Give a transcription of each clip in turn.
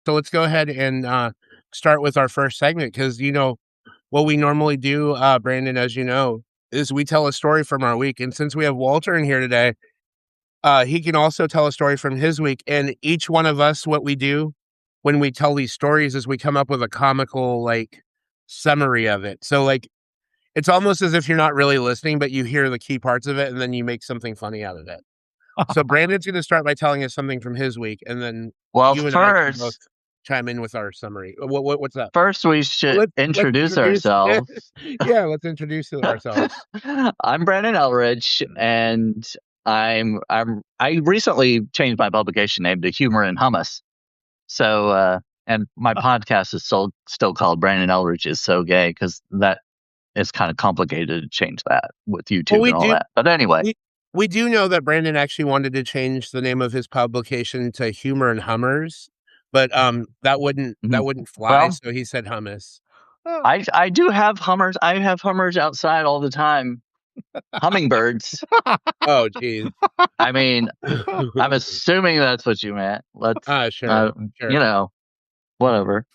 So let's go ahead and start with our first segment because what we normally do, Brandon, as you know, is we tell a story from our week. And since we have Walter in here today, he can also tell a story from his week. And each one of us, what we do when we tell these stories is we come up with a comical summary of it. So it's almost as if you're not really listening, but you hear the key parts of it, and then you make something funny out of it. So Brandon's going to start by telling us something from his week, and then Well, you and I can both chime in with our summary. What's up? First, we should Let's introduce ourselves. Yeah, let's introduce ourselves. I'm Brandon Ellrich, and I recently changed my publication name to Humor and Hummus. So, and my podcast is still called Brandon Ellrich is So Gay, because that is kind of complicated to change that with YouTube and all that. But anyway. We do know that Brandon actually wanted to change the name of his publication to Humor and Hummers, but that wouldn't fly. Well, so he said hummus. I do have hummers. I have hummers outside all the time. Hummingbirds. Oh, geez. I mean, I'm assuming that's what you meant. Let's sure. Whatever.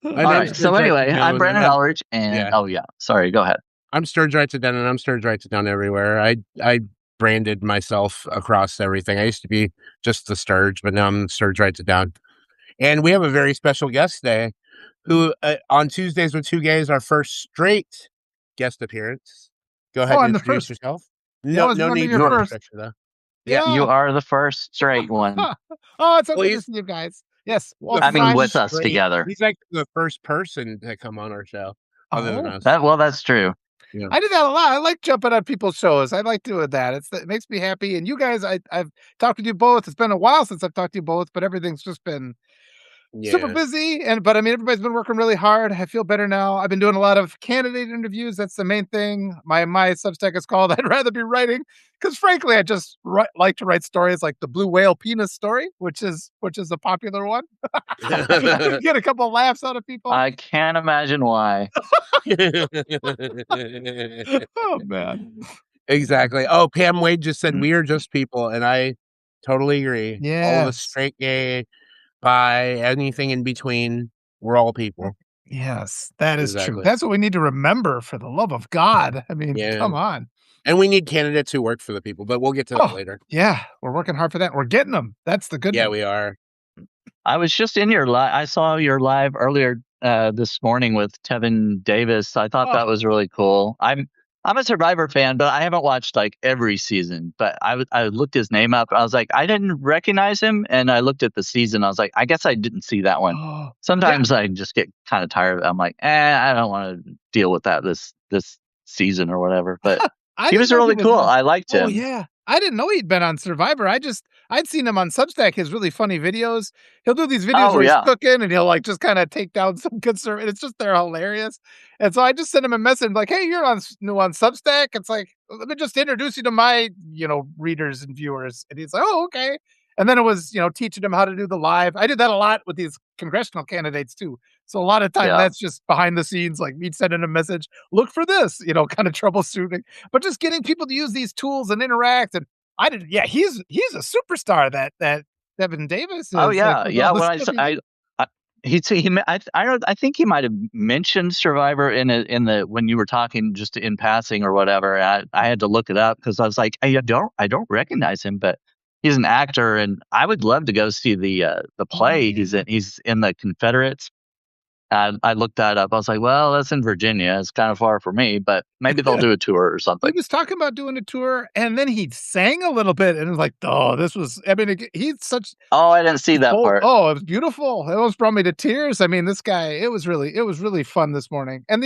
All right. So anyway, I'm Brandon Ellrich, and sorry, go ahead. I'm Sturge Writes It Down, and I'm Sturge Writes It Down everywhere. I branded myself across everything. I used to be just the Sturge, but now I'm Sturge Writes It Down. And we have a very special guest today who on Tuesdays with Two Gays, our first straight guest appearance. Go ahead and introduce yourself. No need for introduction, though. Yeah, you are the first straight one. It's okay to see you guys. Yes. Well, I mean, with us together. He's like the first person to come on our show, other than us. That's true. Yeah. I do that a lot. I like jumping on people's shows. I like doing that. It makes me happy. And you guys, I've talked to you both. It's been a while since I've talked to you both, but everything's just been super busy. But I mean, everybody's been working really hard. I feel better now. I've been doing a lot of candidate interviews. That's the main thing. My Substack is called I'd Rather Be Writing, because frankly, I just like to write stories like the blue whale penis story, which is a popular one. Get a couple of laughs out of people. I can't imagine why. Oh, man. Exactly. Oh, Pam Wade just said we are just people, and I totally agree. Yeah. All of us straight, gay, bi, anything in between, we're all people. Yes, that is true. That's what we need to remember, for the love of God. I mean, come on. And we need candidates who work for the people, but we'll get to that later. Yeah, we're working hard for that. We're getting them. That's the good news. Yeah, we are. I was just in your live. I saw your live earlier this morning with Tevin Davis. I thought that was really cool. I'm a Survivor fan, but I haven't watched every season. But I looked his name up. I was like, I didn't recognize him, and I looked at the season. I was like, I guess I didn't see that one. Sometimes I just get kind of tired of it. I'm like, I don't want to deal with that this season or whatever. But he was really cool. I liked him. Oh yeah. I didn't know he'd been on Survivor. I'd seen him on Substack, his really funny videos. He'll do these videos where he's cooking and he'll just kind of take down some conservative. It's just, they're hilarious. And so I just sent him a message like, hey, you're new on Substack. It's like, let me just introduce you to my, readers and viewers. And he's like, oh, okay. And then it was, teaching him how to do the live. I did that a lot with these congressional candidates too. So a lot of time that's just behind the scenes, like me sending a message, look for this, kind of troubleshooting, but just getting people to use these tools and interact. And he's a superstar, that Tevin Davis is. Oh yeah. I think he might have mentioned Survivor when you were talking just in passing or whatever. I had to look it up because I was like, I don't recognize him, but he's an actor, and I would love to go see the play he's in. He's in the Confederates. I looked that up. I was like, well, that's in Virginia. It's kind of far for me, but maybe they'll do a tour or something. He was talking about doing a tour, and then he sang a little bit, and it was like, he's such... Oh, I didn't see that part. Oh, it was beautiful. It almost brought me to tears. I mean, this guy, it was really fun this morning. And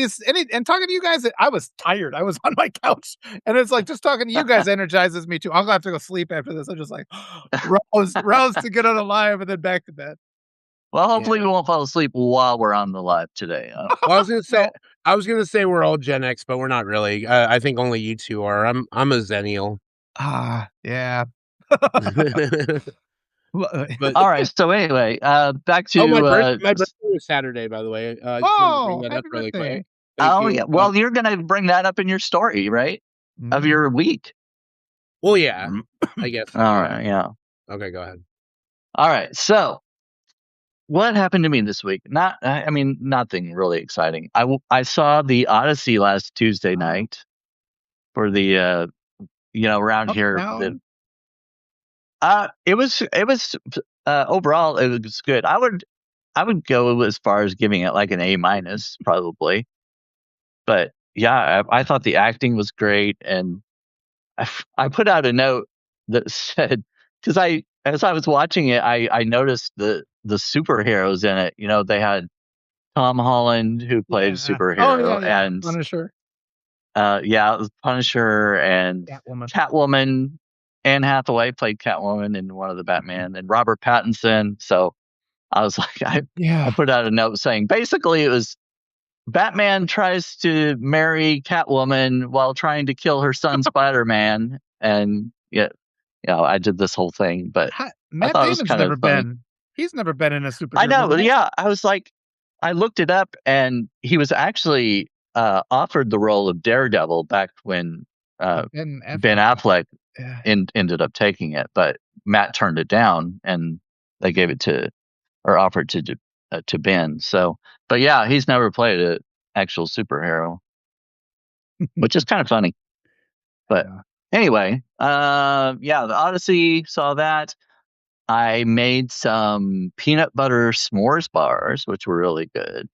talking to you guys, I was tired. I was on my couch, and it's like, just talking to you guys energizes me too. I'll have to go sleep after this. I'm just like, roused to get on a live and then back to bed. Well, hopefully we won't fall asleep while we're on the live today. Well, I was gonna say we're all Gen X, but we're not really. I think only you two are. I'm a Zennial. Yeah. But, all right. So anyway, back to my birthday was Saturday, by the way. Happy birthday. Quick. Yeah. Well, you're gonna bring that up in your story, right? Of your week. Well, yeah. I guess. All right. Yeah. Okay, go ahead. All right. So What happened to me this week? I mean, nothing really exciting. I saw the Odyssey last Tuesday night for the around Up, here. down? It was overall it was good. I would go as far as giving it like an A minus probably. But yeah, I thought the acting was great, and I put out a note that said, because as I was watching it, I noticed the superheroes in it. They had Tom Holland, who played a Yeah. Oh, superhero, yeah. and Punisher. it was Punisher and Catwoman. Catwoman. Anne Hathaway played Catwoman in one of the Batman, and Robert Pattinson. So I was like, I put out a note saying basically it was Batman tries to marry Catwoman while trying to kill her son Spider-Man, and I did this whole thing, but I Matt thought it was Damon's kind of never funny. been. He's never been in a I superhero know, movie. yeah. I was like, I looked it up, and he was actually offered the role of Daredevil back when Ben Ben Affleck Yeah. ended up taking it, but Matt turned it down, and they gave it or offered to Ben. So, but yeah, he's never played an actual superhero, which is kind of funny. But anyway, the Odyssey, saw that. I made some peanut butter s'mores bars, which were really good.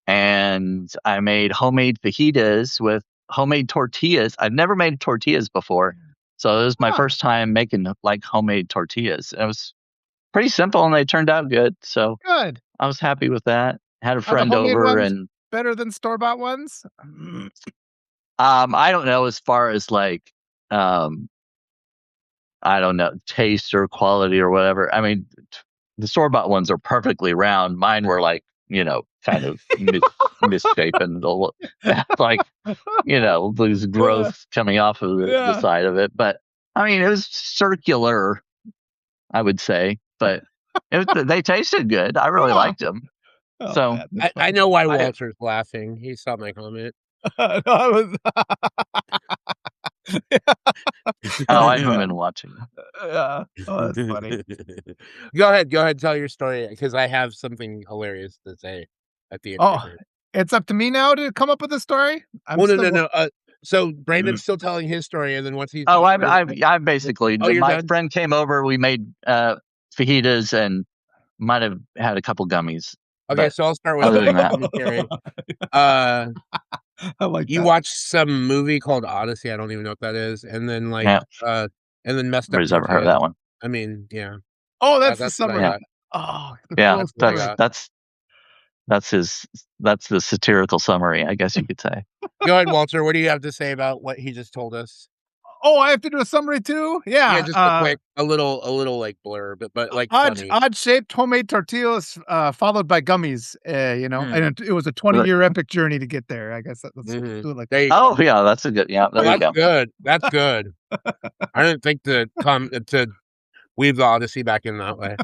And I made homemade fajitas with homemade tortillas. I've never made tortillas before. So it was my first time making like homemade tortillas. It was pretty simple, and they turned out good. So Good. I was happy with that. Had a Are the friend homemade over, ones and better than store-bought ones? I don't know as far as like I don't know, taste or quality or whatever. I mean, the store-bought ones are perfectly round. Mine were like, kind of misshapen, like, there's growth coming off of the side of it. But I mean, it was circular, I would say, but they tasted good. I really liked them. Oh, so I know why Walter's laughing. He saw my comment. No, I was. I haven't been watching. Yeah. Oh, that's funny. Go ahead, tell your story, because I have something hilarious to say at the end. Oh, it's up to me now to come up with a story? No. So Brandon's still telling his story, and then once he's I'm basically you're my done? friend came over. We made fajitas and might have had a couple gummies. Okay, so I'll start with other than that. commentary. I like You that. watched some movie called Odyssey. I don't even know what that is, and then and then messed up. Nobody's ever heard of that one. I mean, yeah. Oh, that's the what I summary. got. Oh, Yeah, that's the satirical summary, I guess you could say. Go ahead, Walter. What do you have to say about what he just told us? Oh, I have to do a summary too? Yeah. Yeah, just a quick, a little like blurb, but like funny. Odd-shaped homemade tortillas, followed by gummies. And it was a 20-year epic journey to get there. I guess let's do it like that. Oh, yeah, that's a good. Yeah, there you go. Good. That's good. I didn't think to weave the Odyssey back in that way.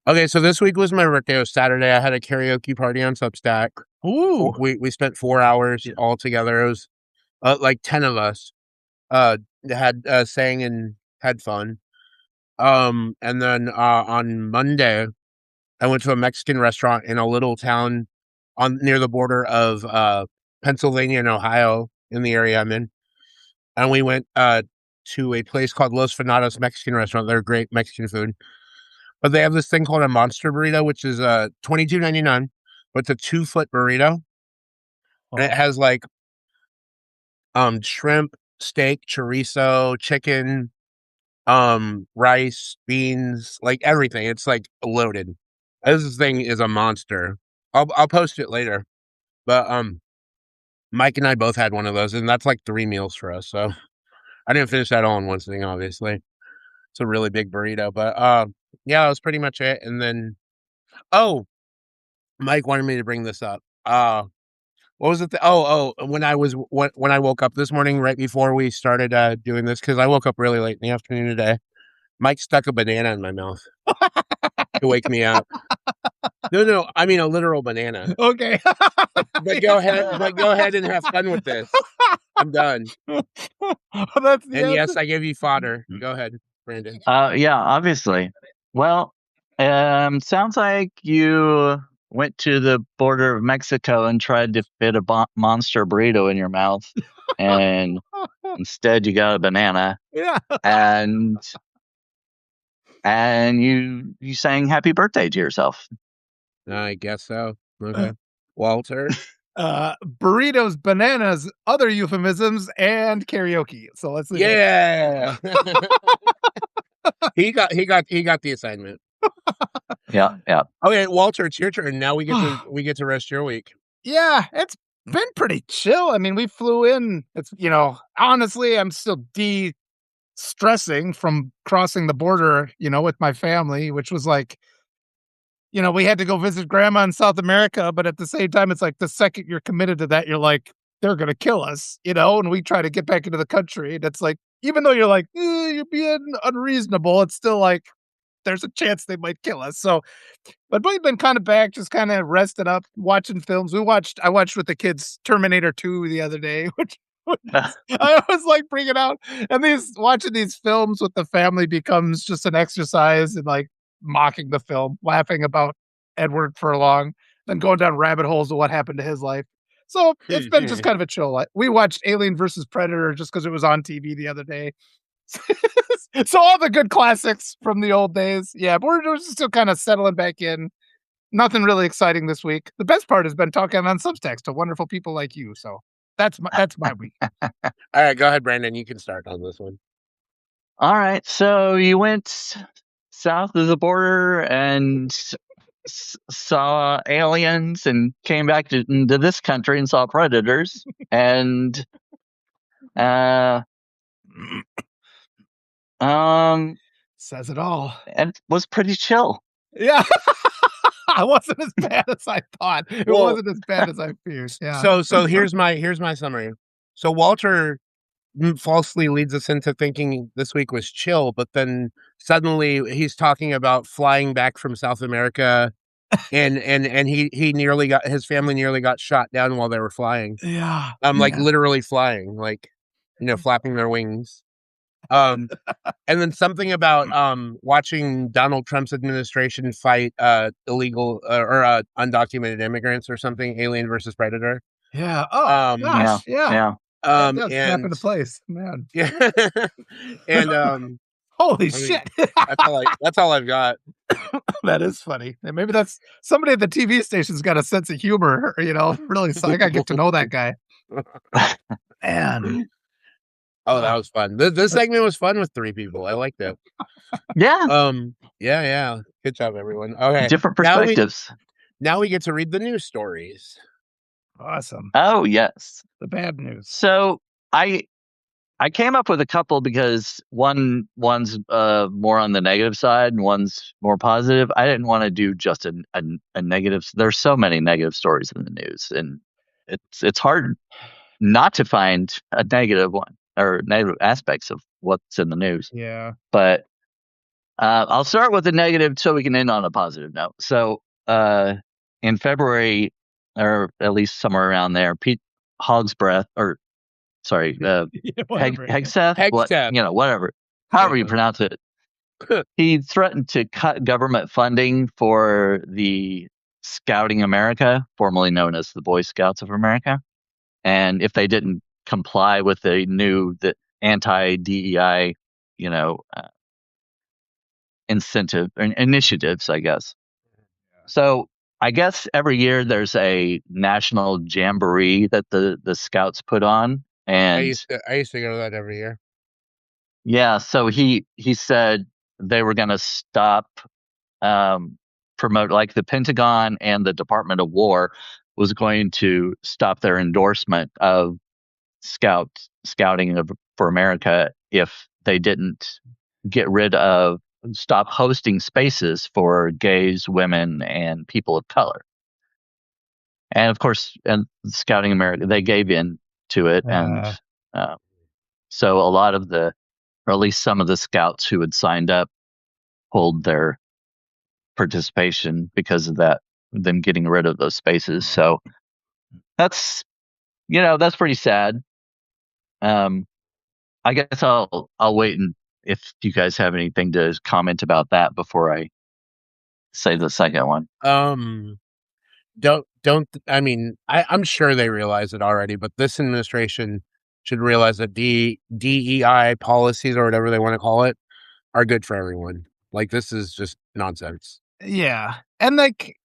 Okay, so this week was my birthday. It was Saturday. I had a karaoke party on Substack. Ooh. We spent 4 hours all together. It was like 10 of us had sang and had fun. And then on Monday, I went to a Mexican restaurant in a little town near the border of Pennsylvania and Ohio, in the area I'm in. And we went to a place called Los Venados Mexican restaurant. They're great Mexican food. But they have this thing called a monster burrito, which is $22.99, but it's a 2-foot burrito. And it has like shrimp, steak, chorizo, chicken, rice, beans, like everything. It's like loaded. This thing is a monster. I'll post it later. But Mike and I both had one of those, and that's like 3 meals for us. So I didn't finish that all in one sitting, obviously. It's a really big burrito, but yeah, that was pretty much it. And then Mike wanted me to bring this up. What was it? When I woke up this morning, right before we started doing this, because I woke up really late in the afternoon today. Mike stuck a banana in my mouth to wake me up. No, I mean a literal banana. Okay. But go ahead and have fun with this. I'm done. That's the and yes, I gave you fodder. Go ahead, Brandon. Yeah, obviously. Well, Sounds like you went to the border of Mexico and tried to fit a monster burrito in your mouth, and instead you got a banana. Yeah. And you sang happy birthday to yourself. I guess so. Okay. Walter? Burritos, bananas, other euphemisms, and karaoke. So let's leave it. Yeah. He got the assignment. Yeah. Okay, Walter, it's your turn. Now we get to rest your week. Yeah, it's been pretty chill. I mean, we flew in. It's honestly, I'm still de-stressing from crossing the border, with my family, which was like, we had to go visit grandma in South America, but at the same time, it's like the second you're committed to that, you're like, they're gonna kill us, and we try to get back into the country. And it's like, even though you're like, you're being unreasonable, it's still like there's a chance they might kill us. So, but we've been kind of back, just kind of rested up, watching films. I watched with the kids Terminator 2 the other day, which I was like bringing out, and watching these films with the family becomes just an exercise in like mocking the film, laughing about Edward Furlong, then going down rabbit holes of what happened to his life. So it's been just kind of a chill. We watched Alien versus Predator just because it was on TV the other day. So all the good classics from the old days. Yeah, but we're just still kind of settling back in. Nothing really exciting this week. The best part has been talking on Substacks to wonderful people like you. So that's my week. All right, go ahead, Brandon. You can start on this one. All right. So you went south of the border and saw aliens, and came back into this country and saw predators, and Says it all. and it was pretty chill. Yeah. It wasn't as bad as I thought. It wasn't as bad as I feared. Yeah. So here's my summary. So Walter falsely leads us into thinking this week was chill, but then suddenly he's talking about flying back from South America, and his family nearly got shot down while they were flying. Yeah. Like literally flying, like flapping their wings. And then something about watching Donald Trump's administration fight illegal or undocumented immigrants or something, Alien versus Predator. Yeah. Oh gosh. Yeah. And snap into place, man. Yeah. And holy shit. That's all I've got. That is funny. And maybe that's somebody at the TV station's got a sense of humor, really. So I gotta get to know that guy. Man. Oh, that was fun. This segment was fun with three people. I liked it. Yeah. Yeah. Good job, everyone. Okay. Different perspectives. Now we get to read the news stories. Awesome. Oh, yes. The bad news. So I came up with a couple because one's more on the negative side and one's more positive. I didn't want to do just a negative. There's so many negative stories in the news, and it's hard not to find a negative one or negative aspects of what's in the news. Yeah. But I'll start with the negative so we can end on a positive note. So in February, or at least somewhere around there, Pete Hogsbreath, or sorry, Hegseth, whatever, however you pronounce it, he threatened to cut government funding for the Scouting America, formerly known as the Boy Scouts of America. And if they didn't comply with the anti-DEI, incentive and initiatives, I guess. So I guess every year there's a national jamboree that the Scouts put on, and I used to go to that every year. Yeah, so he said they were going to stop promote, like the Pentagon and the Department of War was going to stop their endorsement of scouting for America if they didn't stop hosting spaces for gays, women, and people of color. And of course, and Scouting America, they gave in to it. And so a lot of or at least some of the scouts who had signed up pulled their participation because of them getting rid of those spaces. So that's pretty sad. I guess I'll wait, and if you guys have anything to comment about that before I say the second one. Don't I mean, I'm sure they realize it already, but this administration should realize that DEI policies or whatever they want to call it are good for everyone. Like, this is just nonsense. Yeah. And like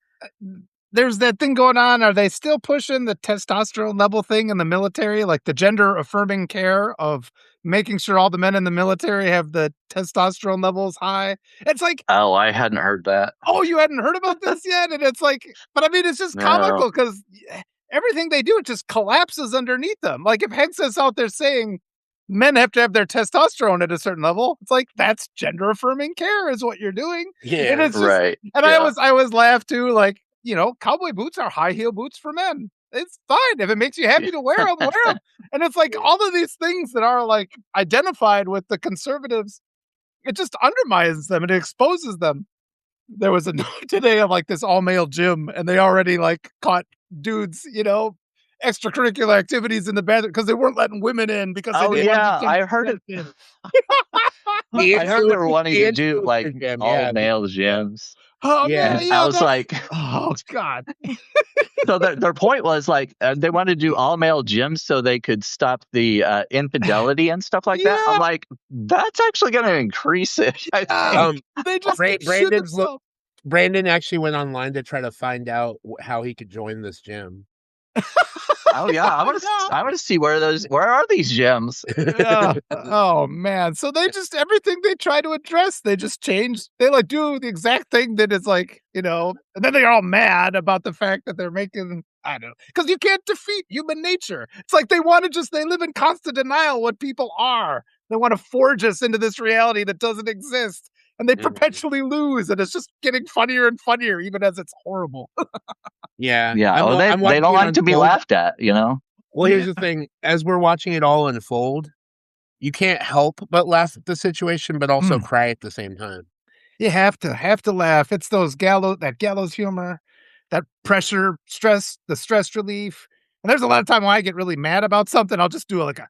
there's that thing going on. Are they still pushing the testosterone level thing in the military? Like the gender affirming care of making sure all the men in the military have the testosterone levels high. It's like, Oh, I hadn't heard that. oh, you hadn't heard about this yet? And it's like, but I mean, it's just comical because everything they do, it just collapses underneath them. Like if Hank is out there saying men have to have their testosterone at a certain level, it's like that's gender affirming care is what you're doing. Yeah, and it's just, right. And I always laugh too, like, you know, cowboy boots are high heel boots for men. It's fine if it makes you happy to wear them, wear them. And it's like all of these things that are like identified with the conservatives, it just undermines them and it exposes them. There was a note today of like this all male gym, and they already like caught dudes, you know, extracurricular activities in the bathroom because they weren't letting women in because they didn't want I heard it. I heard they were wanting to do like all male gyms. Oh man, yeah, I was like, oh god. So their point was like they wanted to do all male gyms so they could stop the infidelity and stuff like that. I'm like, that's actually going to increase it. I think. They just Brandon actually went online to try to find out how he could join this gym. Oh yeah, I want to see where are these gyms? Oh man, so they just everything they try to address, they just change. They like do the exact thing that is like, you know, and then they're all mad about the fact that they're making, I don't know, because you can't defeat human nature. It's like they live in constant denial what people are. They want to forge us into this reality that doesn't exist, and they perpetually lose, and it's just getting funnier and funnier, even as it's horrible. Yeah. They don't like to be laughed at, you know? Well, here's the thing. As we're watching it all unfold, you can't help but laugh at the situation, but also cry at the same time. You have to laugh. It's those gallows humor, that pressure, the stress relief. And there's a lot of time when I get really mad about something, I'll just do like a,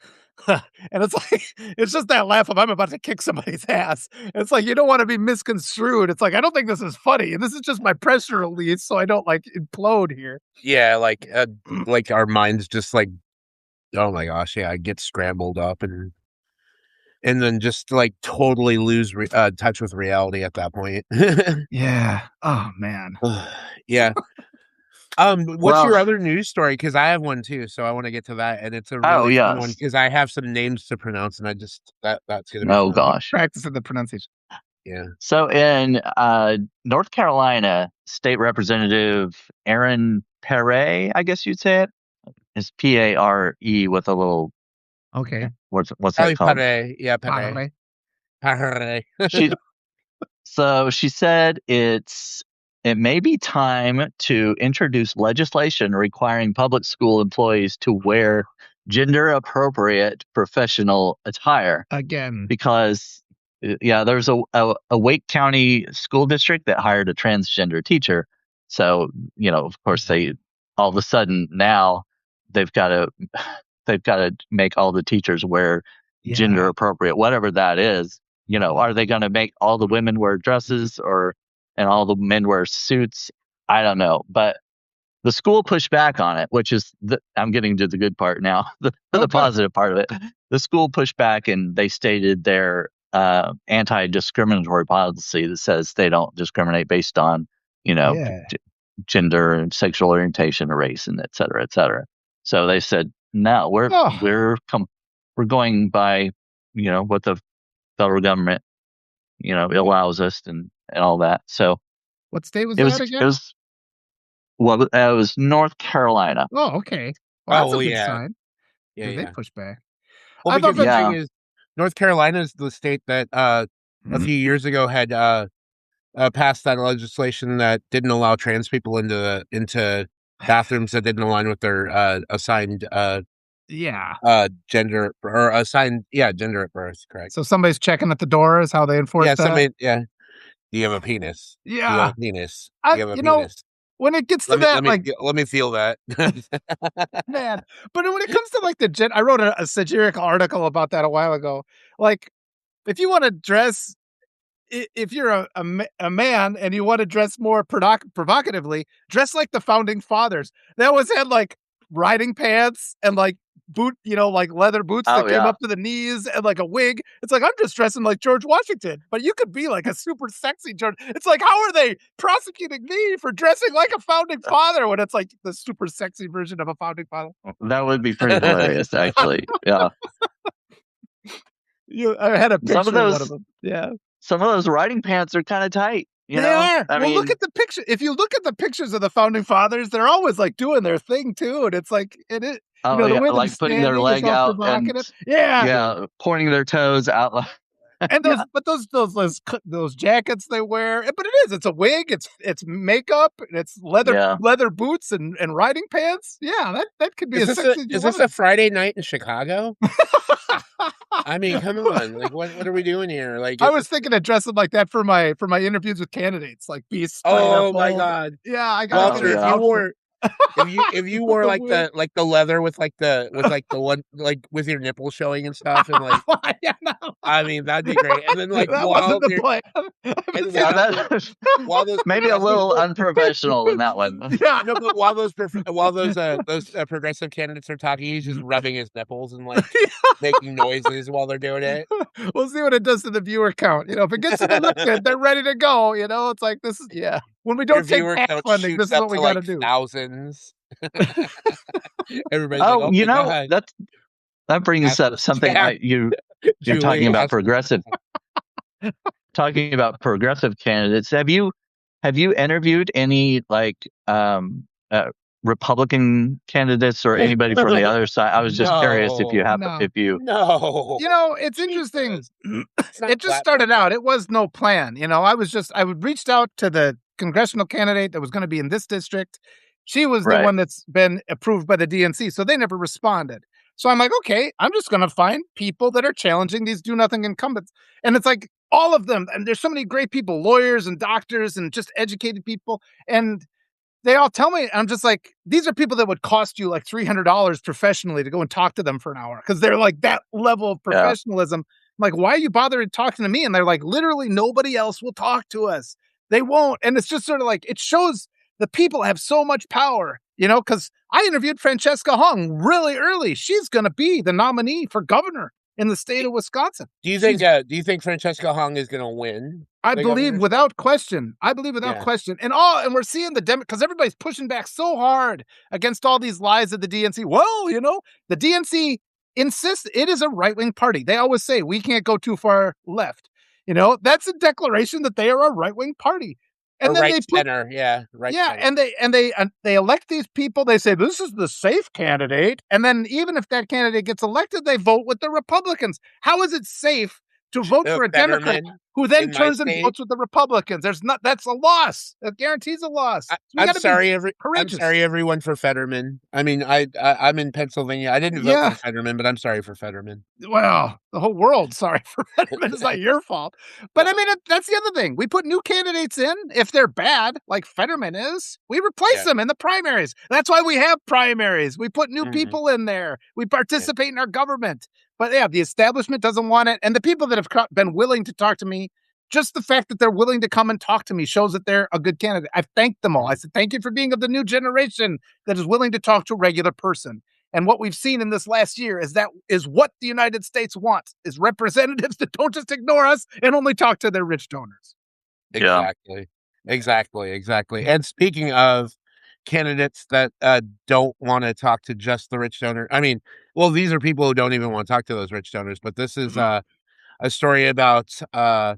and it's like, it's just that laugh of I'm about to kick somebody's ass. It's like, you don't want to be misconstrued. It's like, I don't think this is funny. And this is just my pressure release. So I don't like implode here. Yeah. Like our minds just like, oh my gosh. Yeah. I get scrambled up and then just like totally lose touch with reality at that point. Yeah. Oh man. Yeah. What's your other news story? Because I have one too, so I want to get to that, and it's a really fun one because I have some names to pronounce, and I just that's gonna be fun. Gosh, practicing the pronunciation. Yeah. So in North Carolina, State Representative Aaron-Pare, I guess you'd say it, is Pare with a little. Okay. What's that called? Pare. Yeah, Pare. Pare. So she said it may be time to introduce legislation requiring public school employees to wear gender-appropriate professional attire. Again. Because, there's a Wake County school district that hired a transgender teacher. So, of course, they all of a sudden now they've got to make all the teachers wear gender-appropriate, whatever that is. Are they going to make all the women wear dresses and all the men wear suits? I don't know. But the school pushed back on it, which is, I'm getting to the good part now, the positive part of it. The school pushed back and they stated their anti-discriminatory policy that says they don't discriminate based on, gender and sexual orientation or race and et cetera, et cetera. So they said, no, we're going by, what the federal government, allows us and all that. So what state was that again? It was North Carolina. Oh, okay. Well, that's a good sign. Yeah, they push back. Well, because the thing is, North Carolina is the state that a few years ago had passed that legislation that didn't allow trans people into bathrooms that didn't align with their assigned gender or assigned gender at birth. Correct. So somebody's checking at the door is how they enforce that. Do you have a penis? Yeah. Do you have a penis? Do you have a penis? When it gets to that, let me feel that. Man. But when it comes to like I wrote a satirical article about that a while ago. Like, if you want to dress if you're a man and you want to dress more provocatively, dress like the founding fathers. They always had like riding pants and like like leather boots that came up to the knees and like a wig. It's like, I'm just dressing like George Washington, but you could be like a super sexy George. It's like, how are they prosecuting me for dressing like a founding father when it's like the super sexy version of a founding father? That would be pretty hilarious, actually. Yeah. I had a picture of one of them. Yeah. Some of those riding pants are kind of tight. They are. Look at the picture. If you look at the pictures of the founding fathers, they're always like doing their thing too, and it's like it is. The way like putting their leg out and pointing their toes out. And those jackets they wear, but it's a wig, it's makeup, it's leather boots and riding pants. Yeah, that could be is this a Friday night in Chicago? I mean, come on! Like, what are we doing here? Like, I was thinking of dressing like that for my interviews with candidates, like be. Oh my god! Yeah, I got if you wore like the leather with the one like with your nipples showing and stuff and like I mean that'd be great. And then like while those maybe a little unprofessional in that one. Yeah, no, but while those progressive candidates are talking, he's just rubbing his nipples and like making noises while they're doing it. We'll see what it does to the viewer count. If it gets to the look good, they're ready to go. It's like this is when we don't take PAC funding, this is what we got to do. Thousands. Everybody's that brings up something you're talking about progressive. Talking about progressive candidates, have you interviewed any like Republican candidates or anybody from the other side? I was just curious if you have. It's interesting. It just started out. It was no plan. I reached out to the congressional candidate that was going to be in this district. She was the one that's been approved by the DNC, so they never responded. So I'm like, okay, I'm just going to find people that are challenging these do-nothing incumbents. And it's like all of them. And there's so many great people, lawyers and doctors and just educated people. And they all tell me, I'm just like, these are people that would cost you like $300 professionally to go and talk to them for an hour because they're like that level of professionalism. I'm like, why are you bothering talking to me? And they're like, literally nobody else will talk to us. They won't. And it's just sort of like, it shows the people have so much power, because I interviewed Francesca Hung really early. She's going to be the nominee for governor in the state of Wisconsin. Do you think Francesca Hung is going to win? I believe without question. Question. And we're seeing because everybody's pushing back so hard against all these lies of the DNC. Well, the DNC insists it is a right-wing party. They always say we can't go too far left. That's a declaration that they are a right-wing party. And then center. And they elect these people. They say this is the safe candidate, and then even if that candidate gets elected, they vote with the Republicans. How is it safe to vote for a Democrat who then turns and votes with the Republicans? That's a loss. That guarantees a loss. I'm sorry, everyone, for Fetterman. I mean, I'm in Pennsylvania. I didn't vote for Fetterman, but I'm sorry for Fetterman. Well, the whole world's sorry for Fetterman. It's not your fault. But I mean, that's the other thing. We put new candidates in. If they're bad, like Fetterman is, we replace them in the primaries. That's why we have primaries. We put new people in there. We participate in our government. But the establishment doesn't want it. And the people that have been willing to talk to me, just the fact that they're willing to come and talk to me shows that they're a good candidate. I've thanked them all. I said, thank you for being of the new generation that is willing to talk to a regular person. And what we've seen in this last year is what the United States wants, is representatives that don't just ignore us and only talk to their rich donors. Exactly. And speaking of candidates that don't want to talk to just the rich donor. I mean, well, these are people who don't even want to talk to those rich donors, but this is a story about, I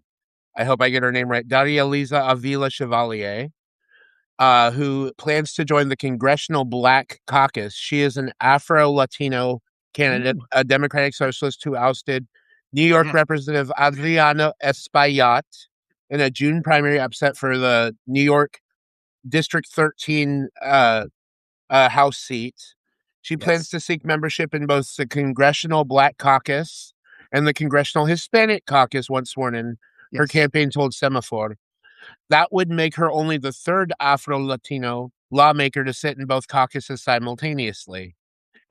hope I get her name right, Daria Liza Avila Chevalier, who plans to join the Congressional Black Caucus. She is an Afro-Latino candidate, a Democratic Socialist who ousted New York Representative Adriano Espaillat in a June primary upset for the New York District 13 House seat. She plans to seek membership in both the Congressional Black Caucus and the Congressional Hispanic Caucus once sworn in, her campaign told Semaphore. That would make her only the third Afro-Latino lawmaker to sit in both caucuses simultaneously.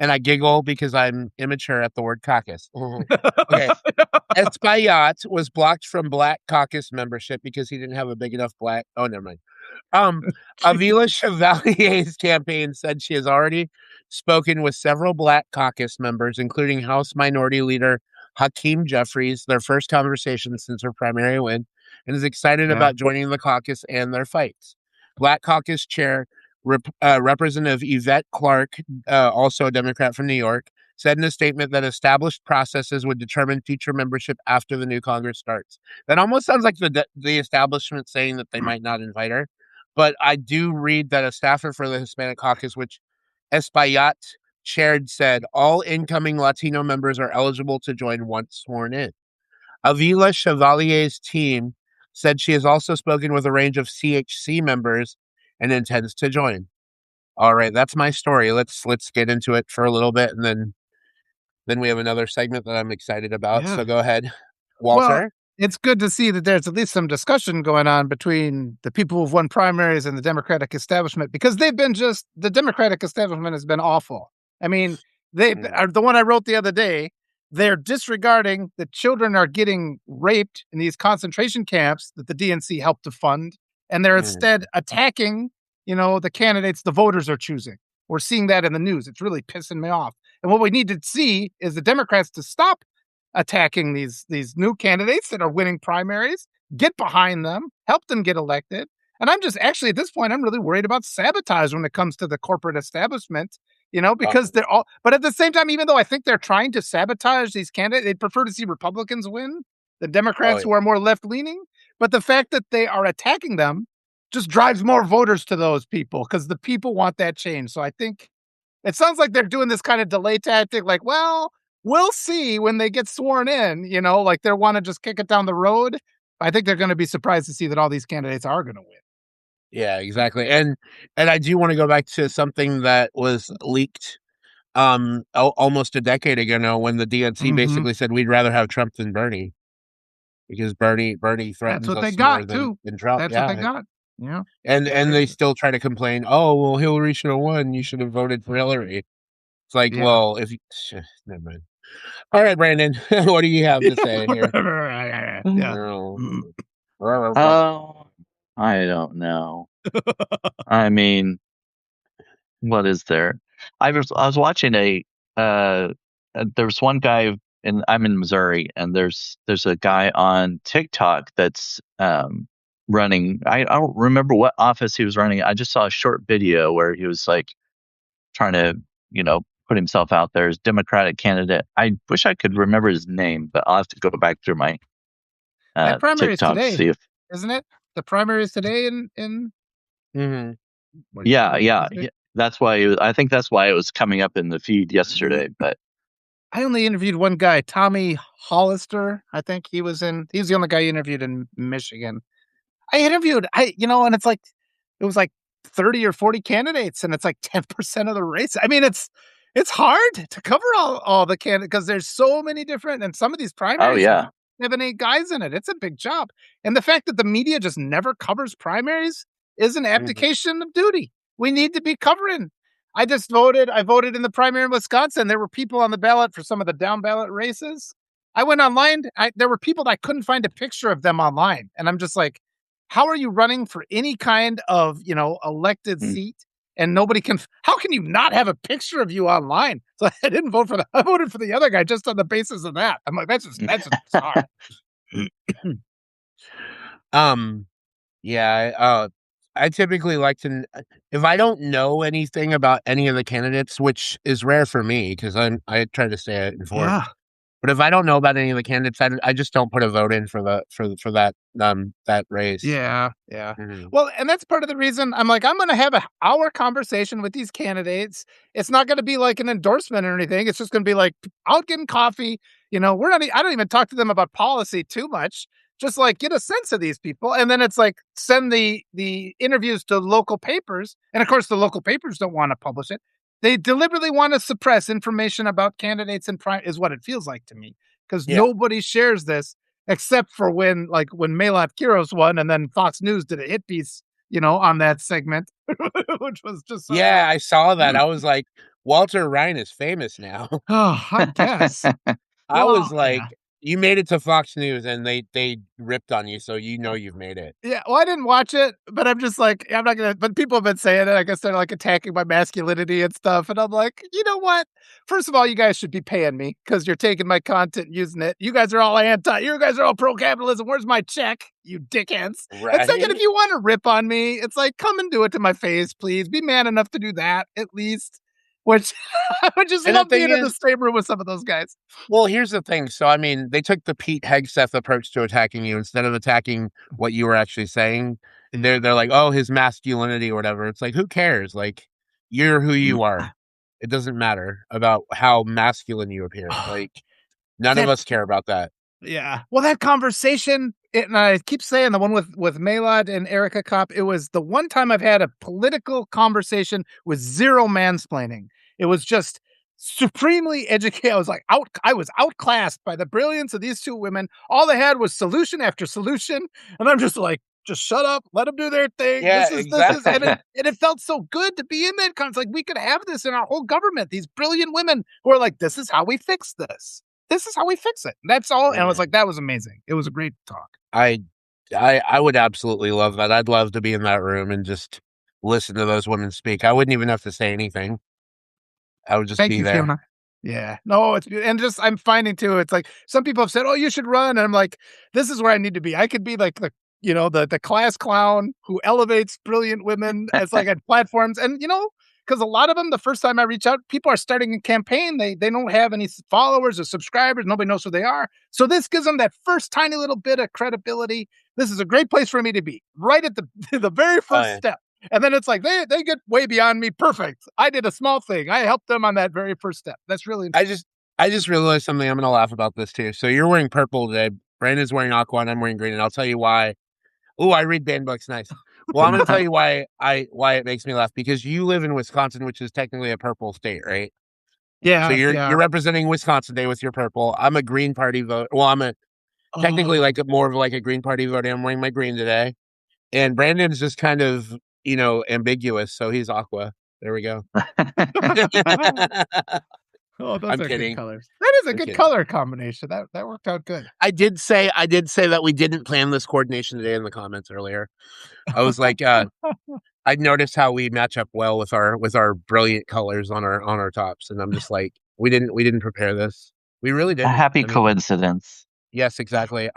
and I giggle because I'm immature at the word caucus. Okay. Espaillat was blocked from Black Caucus membership because he didn't have a big enough black. Oh, never mind. Avila Chevalier's campaign said she has already spoken with several Black Caucus members, including House Minority Leader Hakeem Jeffries, their first conversation since her primary win, and is excited about joining the caucus and their fights. Black Caucus Chair Representative Yvette Clark, also a Democrat from New York, said in a statement that established processes would determine future membership after the new Congress starts. That almost sounds like the establishment saying that they might not invite her. But I do read that a staffer for the Hispanic Caucus, which Espaillat chaired, said all incoming Latino members are eligible to join once sworn in. Avila Chevalier's team said she has also spoken with a range of CHC members and intends to join. All right, that's my story. Let's get into it for a little bit, and then we have another segment that I'm excited about. So go ahead, Walter. Well, it's good to see that there's at least some discussion going on between the people who've won primaries and the Democratic establishment, because they've been the Democratic establishment has been awful. I mean, they are the one I wrote the other day. They're disregarding that children are getting raped in these concentration camps that the DNC helped to fund, and they're instead attacking, the candidates the voters are choosing. We're seeing that in the news. It's really pissing me off. And what we need to see is the Democrats to stop attacking these new candidates that are winning primaries, get behind them, help them get elected. And I'm just actually at this point, I'm really worried about sabotage when it comes to the corporate establishment, because they're all, but at the same time, even though I think they're trying to sabotage these candidates, they'd prefer to see Republicans win than Democrats who are more left leaning. But the fact that they are attacking them just drives more voters to those people because the people want that change. So I think it sounds like they're doing this kind of delay tactic, like, well, we'll see when they get sworn in, like they want to just kick it down the road. I think they're going to be surprised to see that all these candidates are going to win. Yeah, exactly. And I do want to go back to something that was leaked almost a decade ago now, when the DNC basically said we'd rather have Trump than Bernie, because Bernie threatens us more than Trump. That's what they got. Yeah. And they still try to complain, oh, well, Hillary should have won. You should have voted for Hillary. It's like, well, if you never mind. All right, Brandon, what do you have to say here? I don't know. I mean, what is there? I was watching there's one guy I'm in Missouri, and there's a guy on TikTok that's running. I don't remember what office he was running. I just saw a short video where he was like trying to, put himself out there as Democratic candidate. I wish I could remember his name, but I'll have to go back through my primary TikTok today, to see if, isn't it? The primary is today in Yeah. That's why I think that's why it was coming up in the feed yesterday. But I only interviewed one guy, Tommy Hollister. I think he's the only guy I interviewed in Michigan. And it's like, it was like 30 or 40 candidates, and it's like 10% of the race. I mean, it's hard to cover all the candidates because there's so many different, and some of these primaries, 7, 8 guys in it. It's a big job. And the fact that the media just never covers primaries is an abdication of duty. We need to be covering. I voted in the primary in Wisconsin. There were people on the ballot for some of the down ballot races. I went online. There were people that I couldn't find a picture of them online. And I'm just like, how are you running for any kind of, elected seat? And nobody can, how can you not have a picture of you online? So I didn't vote for that. I voted for the other guy just on the basis of that. I'm like, that's just bizarre. Yeah, I typically like to, if I don't know anything about any of the candidates, which is rare for me because I try to stay informed. Yeah. But if I don't know about any of the candidates, I just don't put a vote in for that race. Yeah. Well, and that's part of the reason I'm like, I'm going to have an hour conversation with these candidates. It's not going to be like an endorsement or anything. It's just going to be like out getting coffee. I don't even talk to them about policy too much. Just like get a sense of these people, and then it's like send the interviews to local papers, and of course the local papers don't want to publish it. They deliberately want to suppress information about candidates in prime, is what it feels like to me, because nobody shares this except for when Malat Kiros won, and then Fox News did a hit piece, on that segment, which was just I saw that. I was like, Walter Ryan is famous now. Oh, I guess. I was Well, like, yeah. you made it to Fox News and they ripped on you, so you know you've made it. Yeah, well, I didn't watch it, but I'm just like, I'm not gonna. But people have been saying it. I guess they're like attacking my masculinity and stuff, and I'm like, you know what? First of all, you guys should be paying me because you're taking my content and using it. You guys are all anti. You guys are all pro capitalism. Where's my check, you dickheads? And second, if Right? you want to rip on me, it's like come and do it to my face, please. Be man enough to do that at least. Which I would just And the love thing being in the is, same room with some of those guys. well, here's the thing. So, I mean, they took the Pete Hegseth approach to attacking you instead of attacking what you were actually saying. They're like, oh, his masculinity or whatever. It's like, who cares? Like, you're who you are. It doesn't matter about how masculine you appear. Like, none of That us care about that. Yeah. Well, that conversation, and I keep saying the one with Malad and Erica Kopp, it was the one time I've had a political conversation with zero mansplaining. It was just supremely educated. I was outclassed by the brilliance of these two women. All they had was solution after solution, and I'm just like, just shut up, let them do their thing. Yeah, This is, exactly. and it felt so good to be in that conference. Like we could have this in our whole government. These brilliant women who are like, this is how we fix this. This is how we fix it. That's all. And I was like, that was amazing. It was a great talk. I I would absolutely love that. I'd love to be in that room and just listen to those women speak. I wouldn't even have to say anything. I would just Thank be you, there. Fiona. Yeah. No, it's and just I'm finding too, it's like some people have said, "Oh, you should run." And I'm like, this is where I need to be. I could be like the class clown who elevates brilliant women as like at platforms. And because a lot of them, the first time I reach out, people are starting a campaign. They don't have any followers or subscribers. Nobody knows who they are. So this gives them that first tiny little bit of credibility. This is a great place for me to be, right at the the very Oh, first yeah. step. And then it's like they get way beyond me. Perfect. I did a small thing. I helped them on that very first step. That's really I just realized something. I'm gonna laugh about this too. So you're wearing purple today. Brandon's wearing aqua and I'm wearing green, and I'll tell you why. Oh, I read banned books. Nice. Well, I'm gonna tell you why it makes me laugh, because you live in Wisconsin, which is technically a purple state, right? So yeah, you're yeah. you're representing Wisconsin Day with your purple. I'm a Green Party vote. Well, I'm a technically Oh, like more of like a Green Party vote. I'm wearing my green today, and Brandon's just kind of ambiguous, so he's aqua. There we go. oh, those I'm are good kidding. colors. That is a I'm good kidding. color combination. That worked out good. I did say that we didn't plan this coordination today in the comments earlier. I was like, I noticed how we match up well with our brilliant colors on our tops, and I'm just like, we didn't prepare this. We really A didn't. happy I mean, coincidence. yes, exactly.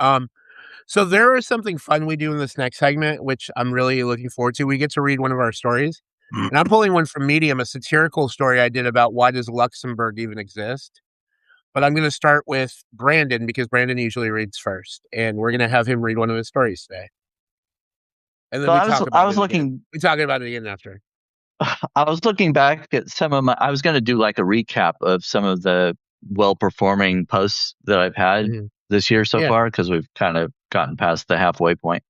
So there is something fun we do in this next segment, which I'm really looking forward to. We get to read one of our stories, and I'm pulling one from Medium, a satirical story I did about why does Luxembourg even exist. But I'm going to start with Brandon because Brandon usually reads first, and we're going to have him read one of his stories today, and then So we I was talk I about was it again. looking We talk about it again after. I was looking back at some of my I was going to do like a recap of some of the well-performing posts that I've had Mhm. this year so Yeah. far because we've kind of gotten past the halfway point.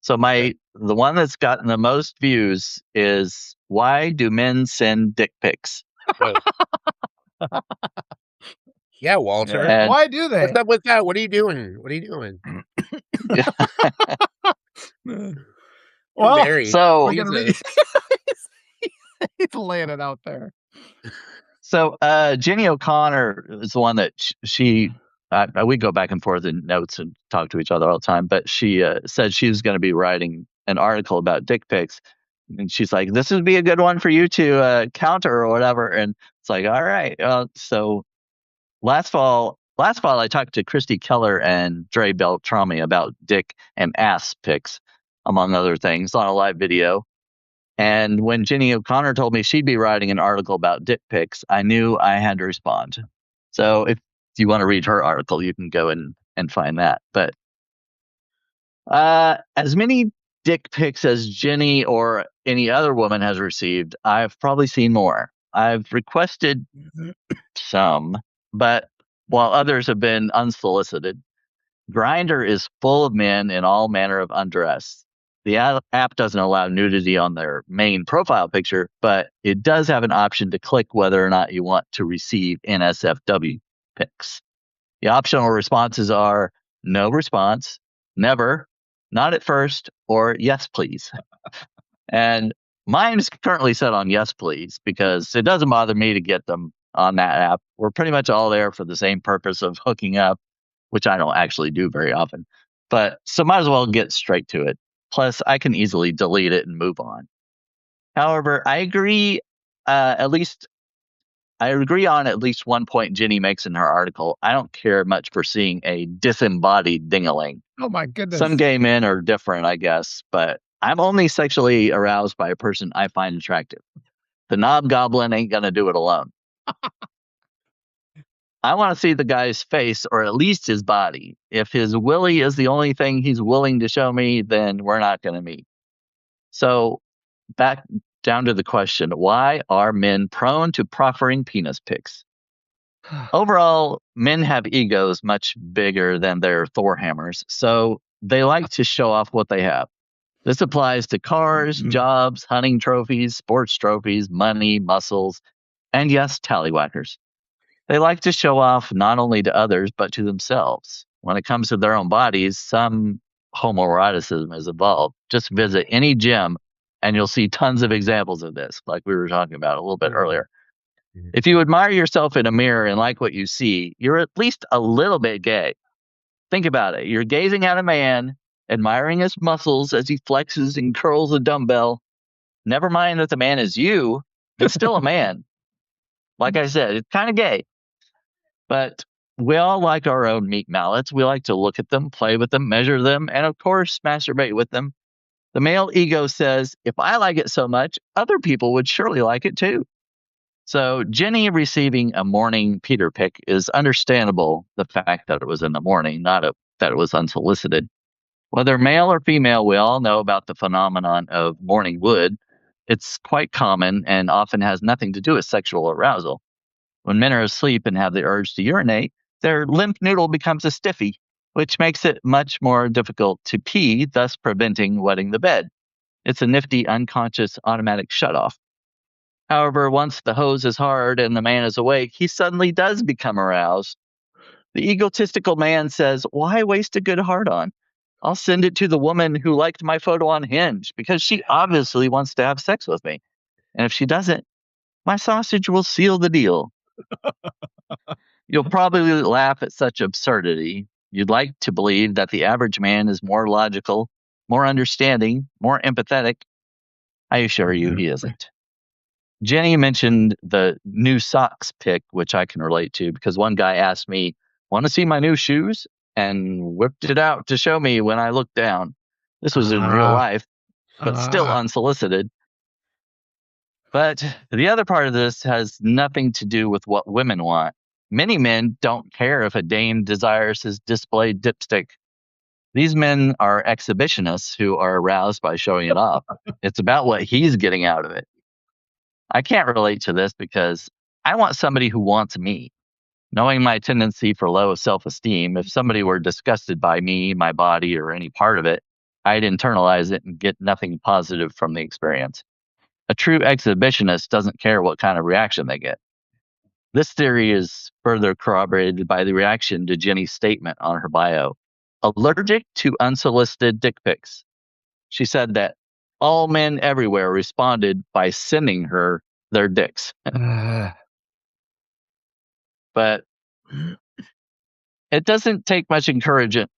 So Okay. the one that's gotten the most views is why do men send dick pics? Oh. Yeah, Walter. And Why do What's they? up with that? What are you doing? What are you doing? You're Well, married. we're so gonna read. Jesus. He's laying it out there. Jenny O'Connor is the one that we go back and forth in notes and talk to each other all the time, but she said she was going to be writing an article about dick pics. And she's like, this would be a good one for you to counter or whatever. And it's like, all right. So last fall, I talked to Christy Keller and Dre Beltrami about dick and ass pics, among other things, on a live video. And when Jenny O'Connor told me she'd be writing an article about dick pics, I knew I had to respond. So if you want to read her article, you can go and find that. But as many dick pics as Jenny or any other woman has received, I've probably seen more. I've requested some, but while others have been unsolicited, Grindr is full of men in all manner of undress. The app doesn't allow nudity on their main profile picture, but it does have an option to click whether or not you want to receive NSFW pics. The optional responses are no response, never, not at first, or yes, please. And Mine's currently set on yes, please, because it doesn't bother me to get them on that app. We're pretty much all there for the same purpose of hooking up, which I don't actually do very often. But so might as well get straight to it. Plus, I can easily delete it and move on. However, I agree. I agree on at least one point Jenny makes in her article. I don't care much for seeing a disembodied dingaling. Oh my goodness. Some gay men are different, I guess, but I'm only sexually aroused by a person I find attractive. The knob goblin ain't gonna do it alone. I want to see the guy's face or at least his body. If his willy is the only thing he's willing to show me, then we're not going to meet. So back down to the question, why are men prone to proffering penis pics? Overall, men have egos much bigger than their Thor hammers, so they like to show off what they have. This applies to cars, jobs, hunting trophies, sports trophies, money, muscles, and yes, tallywhackers. They like to show off not only to others, but to themselves. When it comes to their own bodies, some homoeroticism is involved. Just visit any gym and you'll see tons of examples of this, like we were talking about a little bit earlier. If you admire yourself in a mirror and like what you see, you're at least a little bit gay. Think about it. You're gazing at a man, admiring his muscles as he flexes and curls a dumbbell. Never mind that the man is you, it's still a man. Like I said, it's kind of gay. But we all like our own meat mallets. We like to look at them, play with them, measure them, and of course, masturbate with them. The male ego says, if I like it so much, other people would surely like it too. So Jenny receiving a morning Peter pic is understandable, the fact that it was in the morning, not that it was unsolicited. Whether male or female, we all know about the phenomenon of morning wood. It's quite common and often has nothing to do with sexual arousal. When men are asleep and have the urge to urinate, their lymph noodle becomes a stiffy, which makes it much more difficult to pee, thus preventing wetting the bed. It's a nifty, unconscious, automatic shutoff. However, once the hose is hard and the man is awake, he suddenly does become aroused. The egotistical man says, why waste a good hard-on? I'll send it to the woman who liked my photo on Hinge because she obviously wants to have sex with me. And if she doesn't, my sausage will seal the deal. You'll probably laugh at such absurdity. You'd like to believe that the average man is more logical, more understanding, more empathetic. I assure you he isn't. Jenny mentioned the new socks pic, which I can relate to because one guy asked me, want to see my new shoes? And whipped it out to show me when I looked down. This was in real life, but still unsolicited. But the other part of this has nothing to do with what women want. Many men don't care if a dame desires his displayed dipstick. These men are exhibitionists who are aroused by showing it off. It's about what he's getting out of it. I can't relate to this because I want somebody who wants me. Knowing my tendency for low self-esteem, if somebody were disgusted by me, my body, or any part of it, I'd internalize it and get nothing positive from the experience. A true exhibitionist doesn't care what kind of reaction they get. This theory is further corroborated by the reaction to Jenny's statement on her bio. Allergic to unsolicited dick pics. She said that all men everywhere responded by sending her their dicks. But it doesn't take much encouragement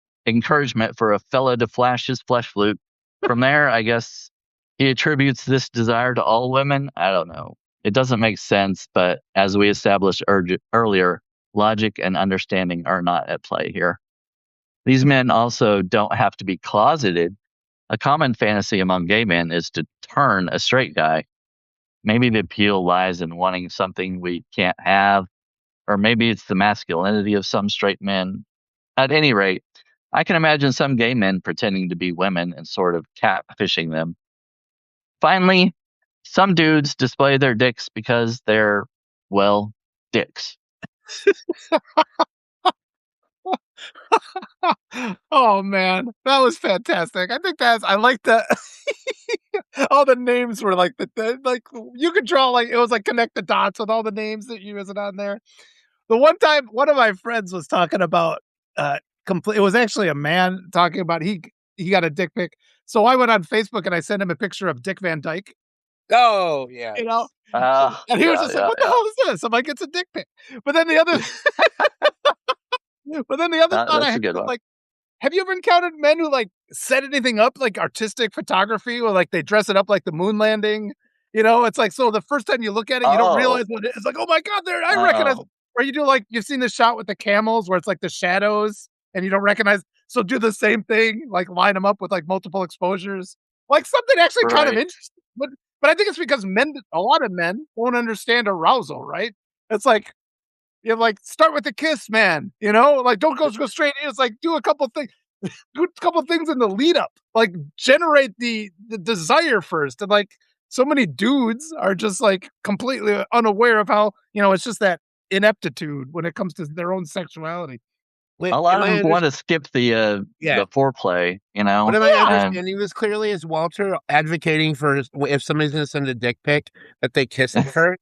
for a fella to flash his flesh flute. From there, I guess he attributes this desire to all women. I don't know. It doesn't make sense, but as we established earlier, logic and understanding are not at play here. These men also don't have to be closeted. A common fantasy among gay men is to turn a straight guy. Maybe the appeal lies in wanting something we can't have, or maybe it's the masculinity of some straight men. At any rate, I can imagine some gay men pretending to be women and sort of catfishing them. Finally, some dudes display their dicks because they're, well, dicks. Oh man, that was fantastic. I like the all the names were like like you could draw like it was like connect the dots with all the names that you wasn't on there. The one time one of my friends was talking about it was actually a man talking about he got a dick pic. So I went on Facebook and I sent him a picture of Dick Van Dyke. Oh, yeah. You know? And he was just like, what the hell is this? I'm like, it's a dick pic. But then the other thought I That's a had good was one. like, have you ever encountered men who like set anything up like artistic photography or like they dress it up like the moon landing? You know, it's like so the first time you look at it, you don't realize what it is. It's like, oh my god, there I recognize. Or you do like you've seen the shot with the camels where it's like the shadows and you don't recognize. So do the same thing, like line them up with like multiple exposures, like something actually kind of interesting. But I think it's because a lot of men won't understand arousal, right? It's like you like start with the kiss, man. You know, like don't go straight in. It's like do a couple things, do a couple things in the lead up, like generate the desire first. And like so many dudes are just like completely unaware of how it's just that ineptitude when it comes to their own sexuality. A lot of them want to skip the foreplay, you know. What am I understanding this clearly is Walter advocating for if somebody's going to send a dick pic that they kiss it first.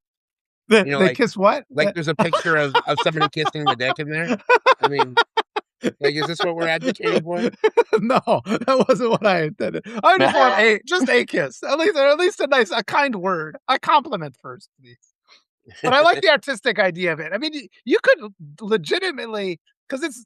They like, kiss what? Like there's a picture of somebody kissing the dick in there. I mean, like, is this what we're advocating for? No, that wasn't what I intended. I just want just a kiss, at least a kind word, a compliment first, please. But I like the artistic idea of it. I mean, you could legitimately because it's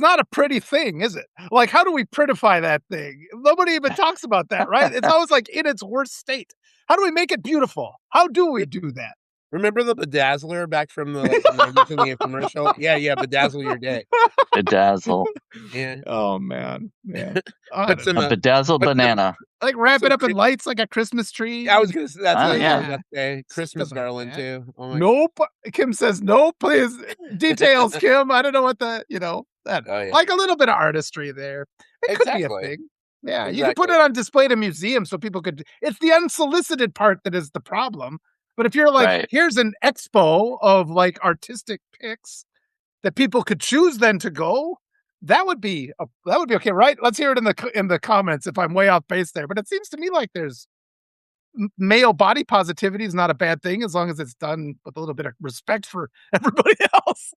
not a pretty thing, is it? Like, how do we prettify that thing? Nobody even talks about that, right? It's always like in its worst state. How do we make it beautiful? How do we do that? Remember the bedazzler back from the the commercial? Yeah, bedazzle your dick. Bedazzle. Yeah. Oh man. Yeah. A bedazzled banana. Like wrap it up in lights like a Christmas tree. I was gonna say that's Christmas garland too. Oh nope. Kim says no, please. Details, Kim. I don't know what like a little bit of artistry there. It could be a thing. Yeah, you could put it on display at a museum so people could. It's the unsolicited part that is the problem. But if you're like, here's an expo of like artistic pics that people could choose then to go, that would be okay, right? Let's hear it in the comments if I'm way off base there. But it seems to me like there's male body positivity is not a bad thing as long as it's done with a little bit of respect for everybody else.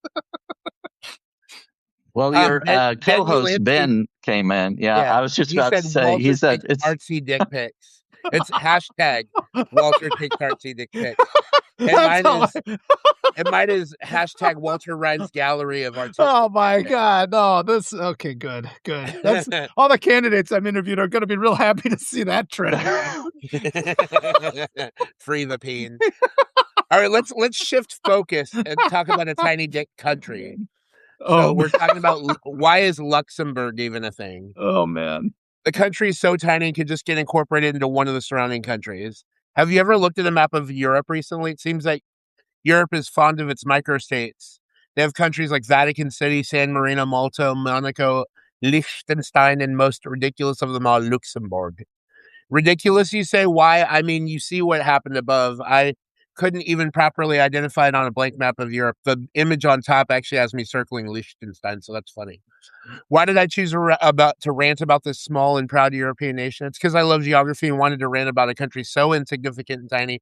Well, your co-host Ben came in. Yeah, I was just about to say he said it's artsy dick pics. It's hashtag Walter takes artsy dick pics. And mine is hashtag Walter Ryan's gallery of artistic. Oh my god, no! Okay, good. That's all the candidates I'm interviewed are going to be real happy to see that trend. Free the peen. All right, let's shift focus and talk about a tiny dick country. So we're talking about why is Luxembourg even a thing? Oh man. The country is so tiny it could just get incorporated into one of the surrounding countries. Have you ever looked at a map of Europe recently? It seems like Europe is fond of its microstates. They have countries like Vatican City, San Marino, Malta, Monaco, Liechtenstein, and most ridiculous of them all, Luxembourg. Ridiculous, you say? Why? I mean, you see what happened above. I couldn't even properly identify it on a blank map of Europe. The image on top actually has me circling Liechtenstein, so that's funny. Why did I choose to rant about this small and proud European nation? It's because I love geography and wanted to rant about a country so insignificant and tiny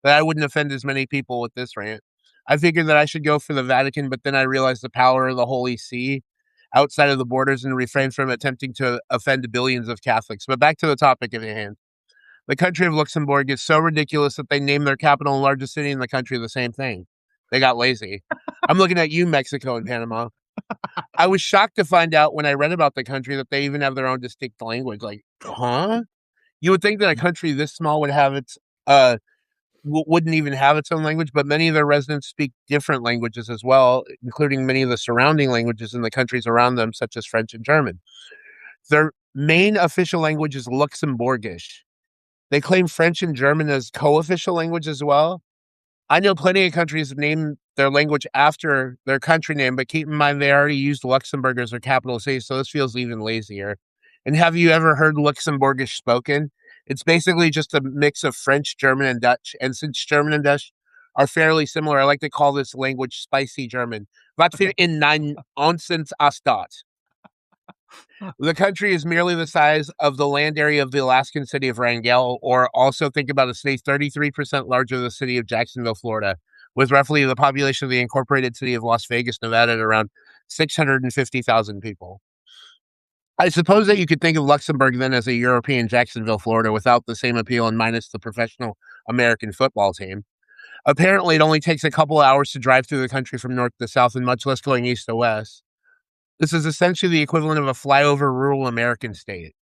that I wouldn't offend as many people with this rant. I figured that I should go for the Vatican, but then I realized the power of the Holy See outside of the borders and refrained from attempting to offend billions of Catholics. But back to the topic at hand. The country of Luxembourg is so ridiculous that they named their capital and largest city in the country the same thing. They got lazy. I'm looking at you, Mexico and Panama. I was shocked to find out when I read about the country that they even have their own distinct language. Like, huh? You would think that a country this small would have its wouldn't even have its own language, but many of their residents speak different languages as well, including many of the surrounding languages in the countries around them, such as French and German. Their main official language is Luxembourgish. They claim French and German as co-official language as well. I know plenty of countries have named their language after their country name, but keep in mind they already used Luxembourg as their capital city, so this feels even lazier. And have you ever heard Luxembourgish spoken? It's basically just a mix of French, German, and Dutch. And since German and Dutch are fairly similar, I like to call this language spicy German. Wat für in nonsens as dat? The country is merely the size of the land area of the Alaskan city of Wrangell, or also think about a state 33% larger than the city of Jacksonville, Florida, with roughly the population of the incorporated city of Las Vegas, Nevada at around 650,000 people. I suppose that you could think of Luxembourg then as a European Jacksonville, Florida, without the same appeal and minus the professional American football team. Apparently, it only takes a couple of hours to drive through the country from north to south, and much less going east to west. This is essentially the equivalent of a flyover rural American state.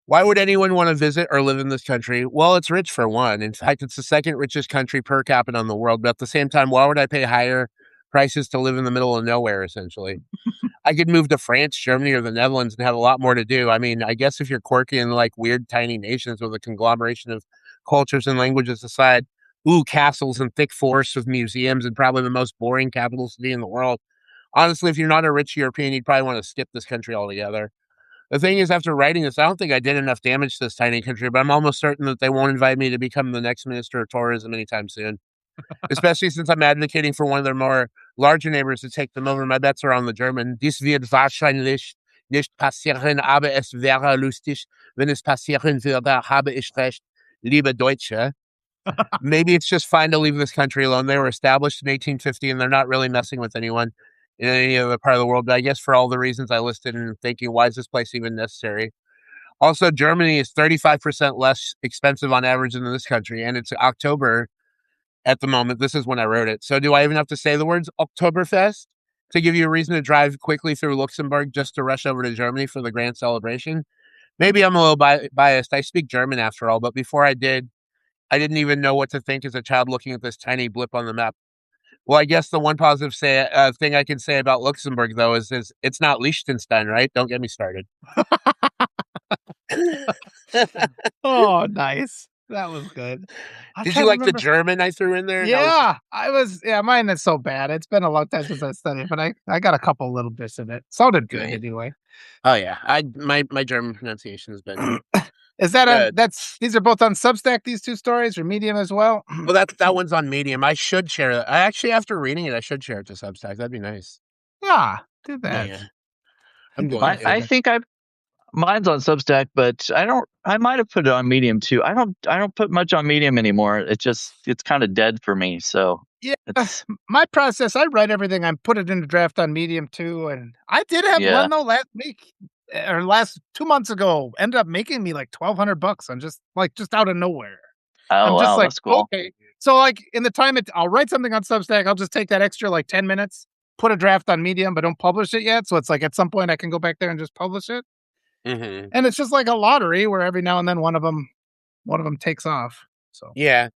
Why would anyone want to visit or live in this country? Well, it's rich for one. In fact, it's the second richest country per capita in the world. But at the same time, why would I pay higher prices to live in the middle of nowhere, essentially? I could move to France, Germany, or the Netherlands and have a lot more to do. I mean, I guess if you're quirky and like weird tiny nations with a conglomeration of cultures and languages aside, castles and thick forests with museums and probably the most boring capital city in the world. Honestly, if you're not a rich European, you'd probably want to skip this country altogether. The thing is, after writing this, I don't think I did enough damage to this tiny country, but I'm almost certain that they won't invite me to become the next minister of tourism anytime soon, especially since I'm advocating for one of their more larger neighbors to take them over. My bets are on the German. Dies wird wahrscheinlich nicht passieren, aber es wäre lustig, wenn es passieren würde, habe ich recht, liebe Deutsche. Maybe it's just fine to leave this country alone. They were established in 1850 and they're not really messing with anyone in any other part of the world. But I guess for all the reasons I listed and thinking, why is this place even necessary? Also, Germany is 35% less expensive on average than this country. And it's October at the moment. This is when I wrote it. So do I even have to say the words Oktoberfest to give you a reason to drive quickly through Luxembourg just to rush over to Germany for the grand celebration? Maybe I'm a little biased. I speak German after all, but before I didn't even know what to think as a child looking at this tiny blip on the map. Well, I guess the one positive thing I can say about Luxembourg, though, is it's not Liechtenstein, right? Don't get me started. Oh, nice. That was good. Did you like the German I threw in there? Yeah, mine is so bad. It's been a long time since I studied, but I got a couple little bits in it. Sounded good anyway. Oh yeah, my German pronunciation has been. Is that these are both on Substack, these two stories, or Medium as well? Well, that one's on Medium. I should share that. I actually, after reading it, I should share it to Substack. That'd be nice. Yeah, do that. Yeah. I'm going to. I think mine's on Substack, but I might have put it on Medium too. I don't put much on Medium anymore. It's kind of dead for me. So yeah, my process, I write everything. I put it in the draft on Medium too. And I did have one though last week or last 2 months ago, ended up making me like $1,200 on just out of nowhere. Oh, wow, that's cool. Okay. So like in the time I'll write something on Substack, I'll just take that extra like 10 minutes, put a draft on Medium, but don't publish it yet. So it's like at some point I can go back there and just publish it. Mm-hmm. And it's just like a lottery where every now and then one of them takes off. So yeah.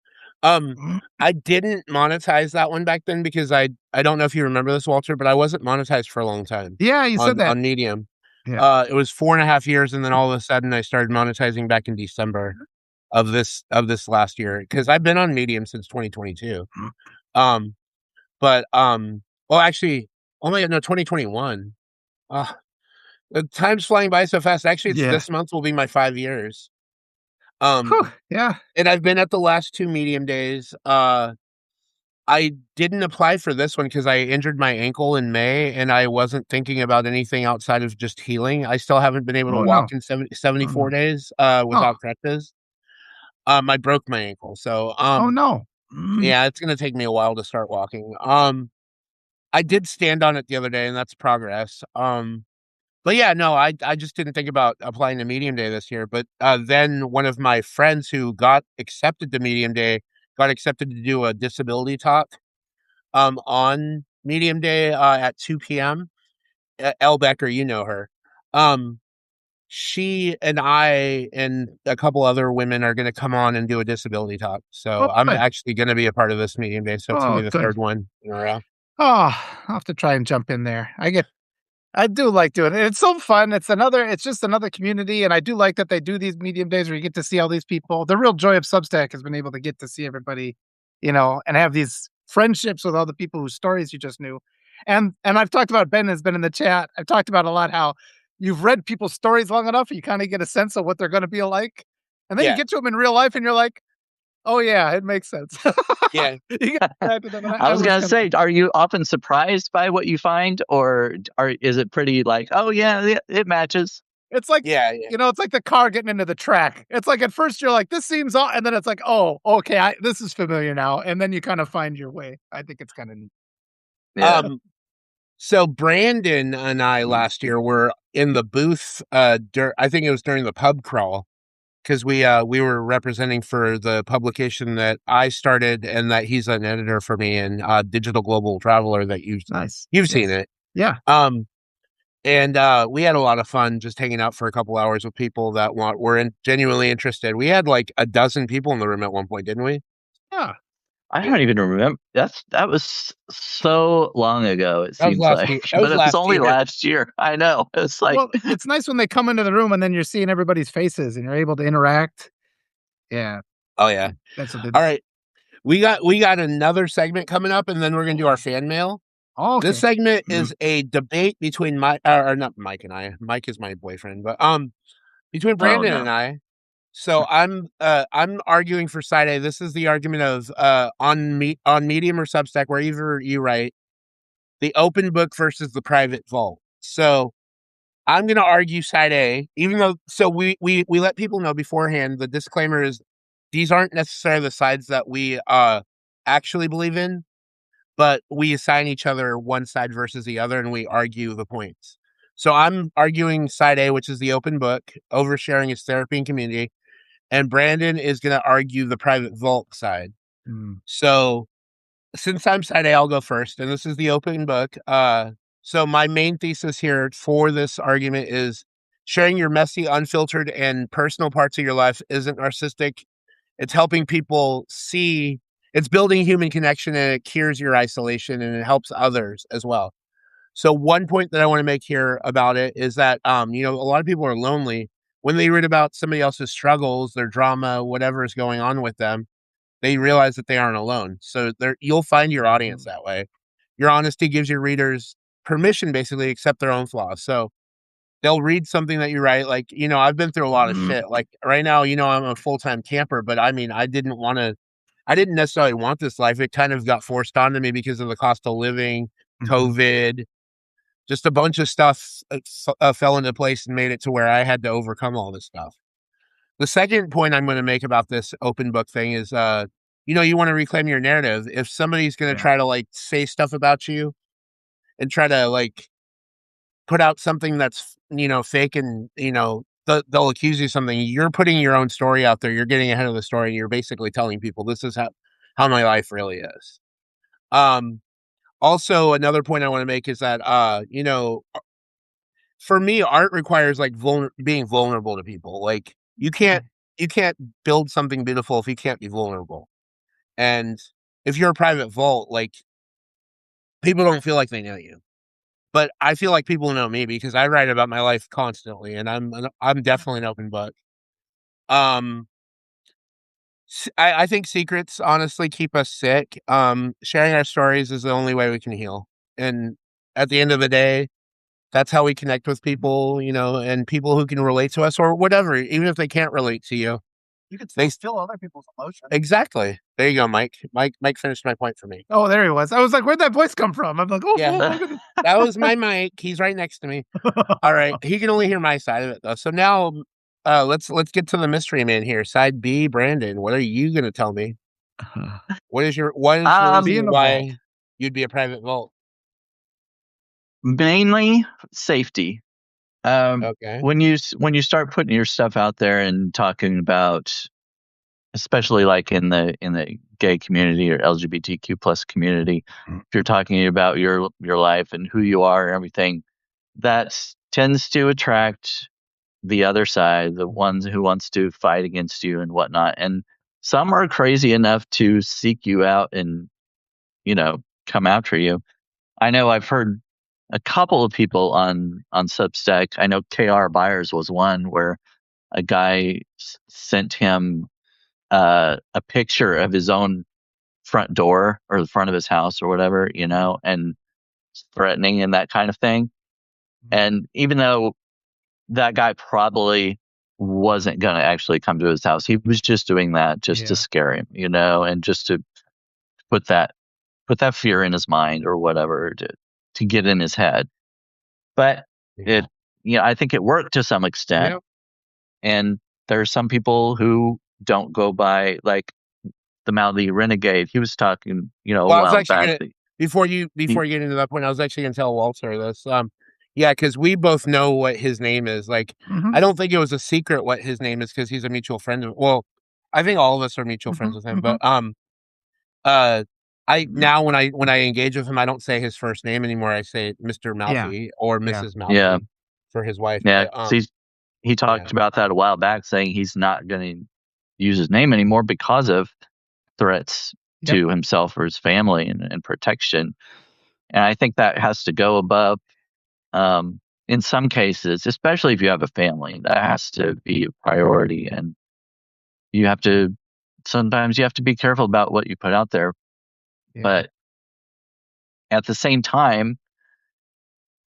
I didn't monetize that one back then because I don't know if you remember this, Walter, but I wasn't monetized for a long time. Yeah, you said that on Medium. Yeah. It was 4.5 years, and then all of a sudden I started monetizing back in December of this last year because I've been on Medium since 2022. Well, actually, oh my God, no, 2021. The time's flying by so fast. Actually, this month will be my 5 years. Yeah. And I've been at the last 2 Medium days. I didn't apply for this one because I injured my ankle in May and I wasn't thinking about anything outside of just healing. I still haven't been able to walk in 74 days without crutches. I broke my ankle. So oh no. Yeah, it's gonna take me a while to start walking. I did stand on it the other day and that's progress. But yeah, no, I just didn't think about applying to Medium Day this year. But then one of my friends who got accepted to Medium Day got accepted to do a disability talk on Medium Day at 2 p.m. Elle Becker, you know her. She and I and a couple other women are going to come on and do a disability talk. So I'm actually going to be a part of this Medium Day. So it's going to be the third one in a row. Oh, I'll have to try and jump in there. I do like doing it. It's so fun. It's just another community. And I do like that they do these Medium days where you get to see all these people. The real joy of Substack has been able to get to see everybody, and have these friendships with all the people whose stories you just knew. And I've talked about, Ben has been in the chat. I've talked about a lot how you've read people's stories long enough, you kind of get a sense of what they're going to be like. And then you get to them in real life and you're like, oh yeah, it makes sense. Yeah. I was going to say, are you often surprised by what you find, or is it pretty like, oh yeah, it matches? It's like, it's like the car getting into the track. It's like at first you're like, this seems odd, and then it's like, oh, okay, this is familiar now, and then you kind of find your way. I think it's kind of neat. Yeah. So Brandon and I last year were in the booth. I think it was during the pub crawl because we were representing for the publication that I started and that he's an editor for me in Digital Global Traveler that you've seen it. Yeah. And we had a lot of fun just hanging out for a couple hours with people that were genuinely interested. We had like a dozen people in the room at one point, didn't we? Yeah. I don't even remember. That was so long ago. It That was seems last like, year. but it was only last year. I know. It's like, well, it's nice when they come into the room and then you're seeing everybody's faces and you're able to interact. Yeah. Oh yeah. That's what. All right. We got another segment coming up, and then we're gonna do our fan mail. Oh, okay. This segment is a debate between not Mike and I. Mike is my boyfriend, but between Brandon and I. So I'm arguing for side A. This is the argument of on Medium or Substack, wherever you write, the open book versus the private vault. So I'm going to argue side A, even though we let people know beforehand. The disclaimer is these aren't necessarily the sides that we actually believe in, but we assign each other one side versus the other, and we argue the points. So I'm arguing side A, which is the open book. Oversharing is therapy and community. And Brandon is going to argue the private vault side. So since I'm side A, I'll go first. And this is the open book. So my main thesis here for this argument is sharing your messy, unfiltered, and personal parts of your life isn't narcissistic. It's helping people see, it's building human connection, and it cures your isolation, and it helps others as well. So one point that I want to make here about it is that, a lot of people are lonely. When they read about somebody else's struggles, their drama, whatever is going on with them, they realize that they aren't alone. So you'll find your audience that way. Your honesty gives your readers permission, basically, to accept their own flaws. So they'll read something that you write. Like, I've been through a lot of shit. Like right now, I'm a full-time camper, but I mean, I didn't necessarily want this life. It kind of got forced onto me because of the cost of living, COVID, just a bunch of stuff fell into place and made it to where I had to overcome all this stuff. The second point I'm going to make about this open book thing is, you want to reclaim your narrative. If somebody's going to try to like say stuff about you and try to like put out something that's, fake and, they'll accuse you of something, you're putting your own story out there. You're getting ahead of the story. And you're basically telling people this is how my life really is. Also, another point I want to make is that, for me, art requires like being vulnerable to people. Like you can't build something beautiful if you can't be vulnerable. And if you're a private vault, like people don't feel like they know you, but I feel like people know me because I write about my life constantly, and I'm definitely an open book. I think secrets honestly keep us sick. Sharing our stories is the only way we can heal. And at the end of the day, that's how we connect with people, and people who can relate to us or whatever, even if they can't relate to you. You can feel other people's emotions. Exactly. There you go, Mike. Mike finished my point for me. Oh, there he was. I was like, where'd that voice come from? I'm like, oh, yeah. my goodness. That was my mic. He's right next to me. All right. He can only hear my side of it, though. So now let's get to the mystery man here. Side B, Brandon, what are you going to tell me? What is your reason why you'd be a private vault? Mainly safety. Okay. When you start putting your stuff out there and talking about, especially like in the gay community or LGBTQ plus community, if you're talking about your life and who you are and everything, that tends to attract the other side, the ones who wants to fight against you and whatnot. And some are crazy enough to seek you out and, come after you. I know I've heard a couple of people on Substack. I know KR Byers was one where a guy sent him a picture of his own front door or the front of his house or whatever, and threatening and that kind of thing. And even though that guy probably wasn't going to actually come to his house, he was just doing that just to scare him, and just to put that fear in his mind or whatever to get in his head. But I think it worked to some extent. Yep. And there are some people who don't go by like the Mouthy Renegade. He was talking, a while back. Before you get into that point, I was actually gonna tell Walter this. Yeah, because we both know what his name is. Like, I don't think it was a secret what his name is because he's a mutual friend of. Well, I think all of us are mutual friends with him. But I now when I engage with him, I don't say his first name anymore. I say Mr. Malfi or Mrs. Malfi for his wife. Yeah, But, he talked about that a while back, saying he's not going to use his name anymore because of threats to himself or his family and protection. And I think that has to go above, in some cases, especially if you have a family, that has to be a priority. And sometimes you have to be careful about what you put out there. Yeah. But at the same time,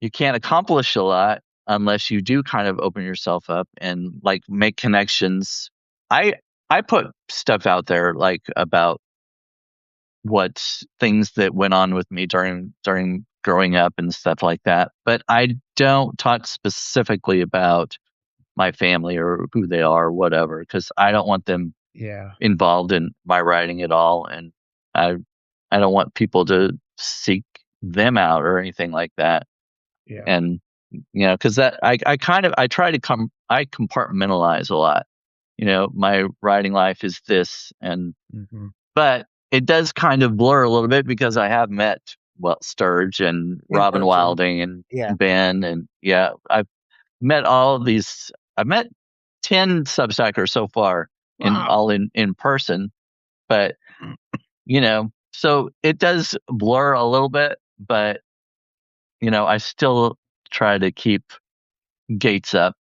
you can't accomplish a lot unless you do kind of open yourself up and like make connections. I put stuff out there like about what things that went on with me during growing up and stuff like that. But I don't talk specifically about my family or who they are or whatever, because I don't want them involved in my writing at all. And I don't want people to seek them out or anything like that. Yeah. And, because that I try to I compartmentalize a lot. My writing life is this, and but it does kind of blur a little bit because I have met Sturge and Robin Wilding and Ben, and I've met all of these. I've met 10 Substackers so far, in person, but so it does blur a little bit, but I still try to keep gates up,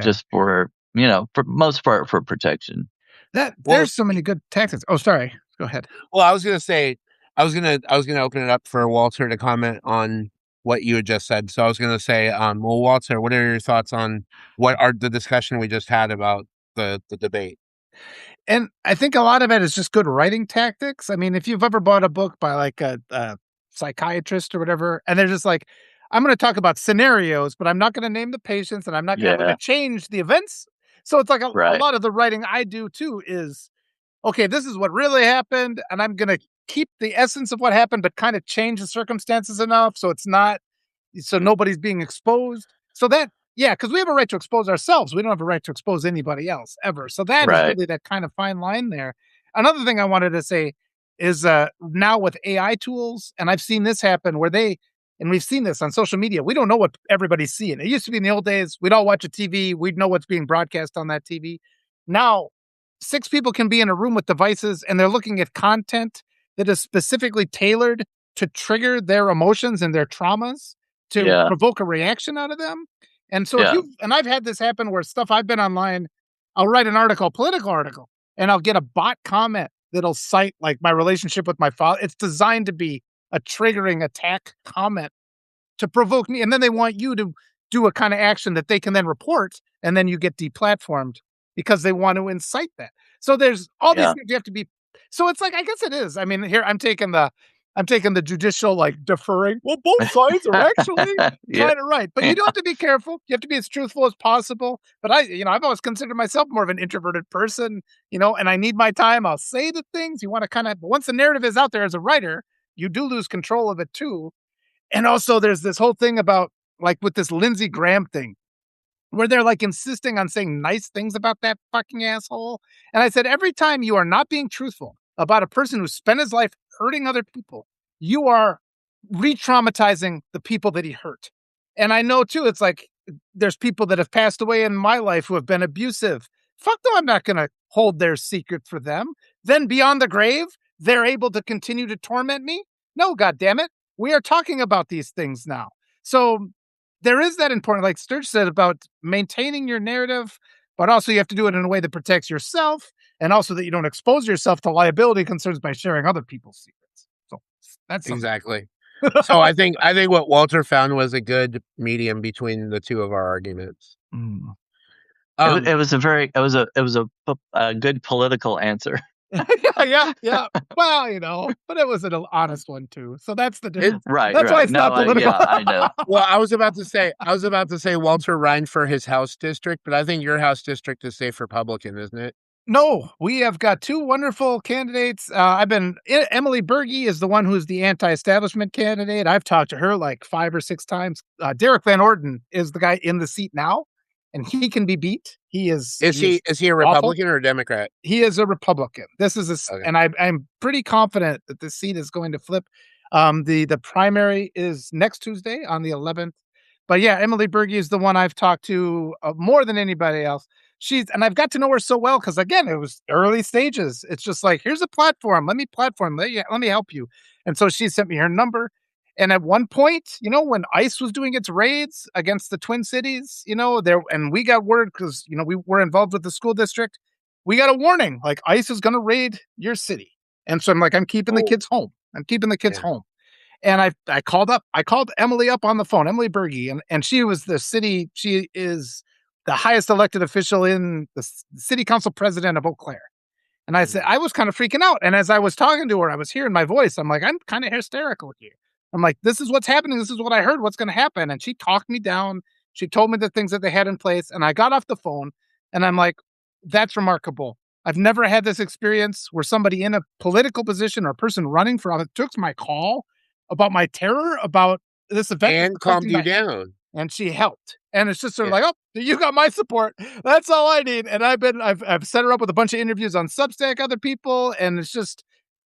just for for most part for protection. There's so many good tactics. Oh, sorry. Go ahead. Well, I was gonna say, I was gonna open it up for Walter to comment on what you had just said. So I was gonna say, well, Walter, what are your thoughts on the discussion we just had about the debate? And I think a lot of it is just good writing tactics. I mean, if you've ever bought a book by like a psychiatrist or whatever, and they're just like, I'm going to talk about scenarios, but I'm not going to name the patients, and I'm not going to change the events. So it's like a lot of the writing I do too is, okay, this is what really happened, and I'm going to keep the essence of what happened, but kind of change the circumstances enough so nobody's being exposed. So that, because we have a right to expose ourselves. We don't have a right to expose anybody else ever. So that is really that kind of fine line there. Another thing I wanted to say is now with AI tools, and I've seen this happen and we've seen this on social media, we don't know what everybody's seeing. It used to be in the old days, we'd all watch a TV, we'd know what's being broadcast on that TV. Now, 6 people can be in a room with devices, and they're looking at content that is specifically tailored to trigger their emotions and their traumas, to provoke a reaction out of them. And so and I've had this happen where stuff I've been online, I'll write an article, political article, and I'll get a bot comment that'll cite like my relationship with my father. It's designed to be a triggering attack comment to provoke me. And then they want you to do a kind of action that they can then report, and then you get deplatformed because they want to incite that. So there's all these things you have to be. So it's like, I guess it is. I mean, here I'm taking the judicial, like, deferring. Well, both sides are actually kind of right, but you do have to be careful. You have to be as truthful as possible. But I've always considered myself more of an introverted person, and I need my time. I'll say the things you want to kind of, but once the narrative is out there as a writer, you do lose control of it too. And also there's this whole thing about, like, with this Lindsey Graham thing, where they're like insisting on saying nice things about that fucking asshole. And I said, every time you are not being truthful about a person who spent his life hurting other people, you are re-traumatizing the people that he hurt. And I know too, it's like, there's people that have passed away in my life who have been abusive. Fuck no, I'm not going to hold their secret for them. Then beyond the grave, they're able to continue to torment me? No, goddammit. We are talking about these things now. So there is that important, like Sturge said, about maintaining your narrative, but also you have to do it in a way that protects yourself, and also that you don't expose yourself to liability concerns by sharing other people's secrets. So that's exactly. So I think what Walter found was a good medium between the two of our arguments. It was a good political answer. yeah. Well, but it was an honest one too. So that's the difference. Right. That's why it's not political. I know. Well, I was about to say Walter ran for his House district, but I think your House district is safe Republican, isn't it? No, we have got 2 wonderful candidates. Emily Berge is the one who's the anti-establishment candidate. I've talked to her like 5 or 6 times. Derek Van Orden is the guy in the seat now, and he can be beat. Is he a awful. Republican or a Democrat? He is a Republican. This is Okay. and I'm pretty confident that this seat is going to flip. The primary is next Tuesday on the 11th. But yeah, Emily Berge is the one I've talked to more than anybody else. And I've got to know her so well because again, it was early stages. It's just like, here's a platform. Let me help you. And so she sent me her number. And at one point, when ICE was doing its raids against the Twin Cities, and we got word because we were involved with the school district. We got a warning, like ICE is going to raid your city. And so I'm like, I'm keeping the kids home. Home. And I called Emily up on the phone, Emily Berge, and she is the highest elected official in the city council president of Eau Claire. And I said, I was kind of freaking out. And as I was talking to her, I was hearing my voice. I'm like, I'm kind of hysterical here. I'm like, this is what's happening. This is what I heard. What's going to happen? And she talked me down. She told me the things that they had in place. And I got off the phone and I'm like, that's remarkable. I've never had this experience where somebody in a political position or a person running for office took my call about my terror about this event and calmed you down. And she helped. And it's just sort of like, oh, you got my support. That's all I need. And I've set her up with a bunch of interviews on Substack, other people, and it's just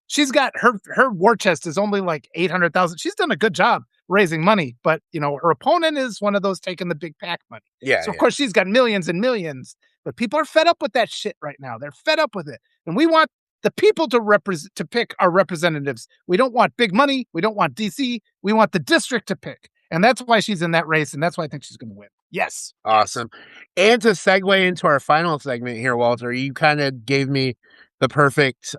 she's got her war chest is only like 800,000. She's done a good job raising money, but her opponent is one of those taking the big PAC money. Yeah. So of course she's got millions and millions, but people are fed up with that shit right now. They're fed up with it. And we want the people to pick our representatives. We don't want big money. We don't want DC. We want the district to pick. And that's why she's in that race, and that's why I think she's going to win. Yes. Awesome. And to segue into our final segment here, Walter, you kind of gave me the perfect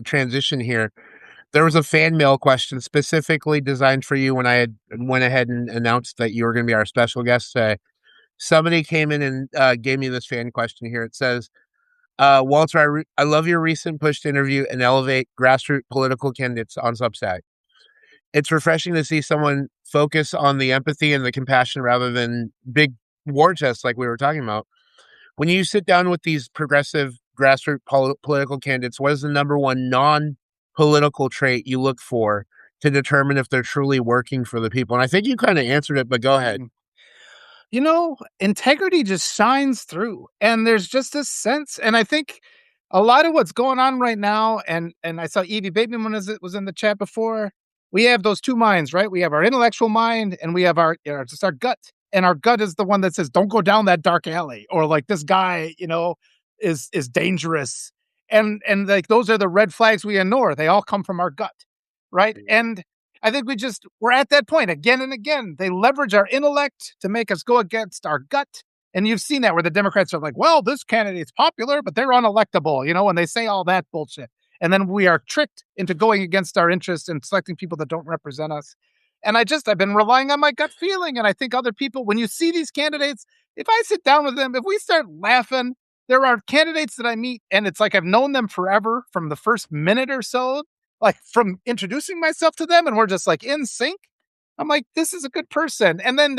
transition here. There was a fan mail question specifically designed for you when I had went ahead and announced that you were going to be our special guest today. Somebody came in and gave me this fan question here. It says, Walter, I love your recent push to interview and elevate grassroots political candidates on Substack. It's refreshing to see someone focus on the empathy and the compassion rather than big war chests like we were talking about. When you sit down with these progressive grassroots political candidates, what is the number one non-political trait you look for to determine if they're truly working for the people? And I think you kind of answered it, but go ahead. Integrity just shines through, and there's just this sense. And I think a lot of what's going on right now, and I saw Evie Bateman was in the chat before. We have those two minds, right? We have our intellectual mind and we have our gut. And our gut is the one that says, don't go down that dark alley, or like this guy, is dangerous. And like, those are the red flags we ignore. They all come from our gut. Right. Mm-hmm. And I think we're at that point again and again. They leverage our intellect to make us go against our gut. And you've seen that where the Democrats are like, well, this candidate's popular, but they're unelectable, and they say all that bullshit. And then we are tricked into going against our interests and selecting people that don't represent us. And I've been relying on my gut feeling. And I think other people, when you see these candidates, if I sit down with them, if we start laughing, there are candidates that I meet and it's like I've known them forever from the first minute or so, like from introducing myself to them, and we're just like in sync. I'm like, this is a good person. And then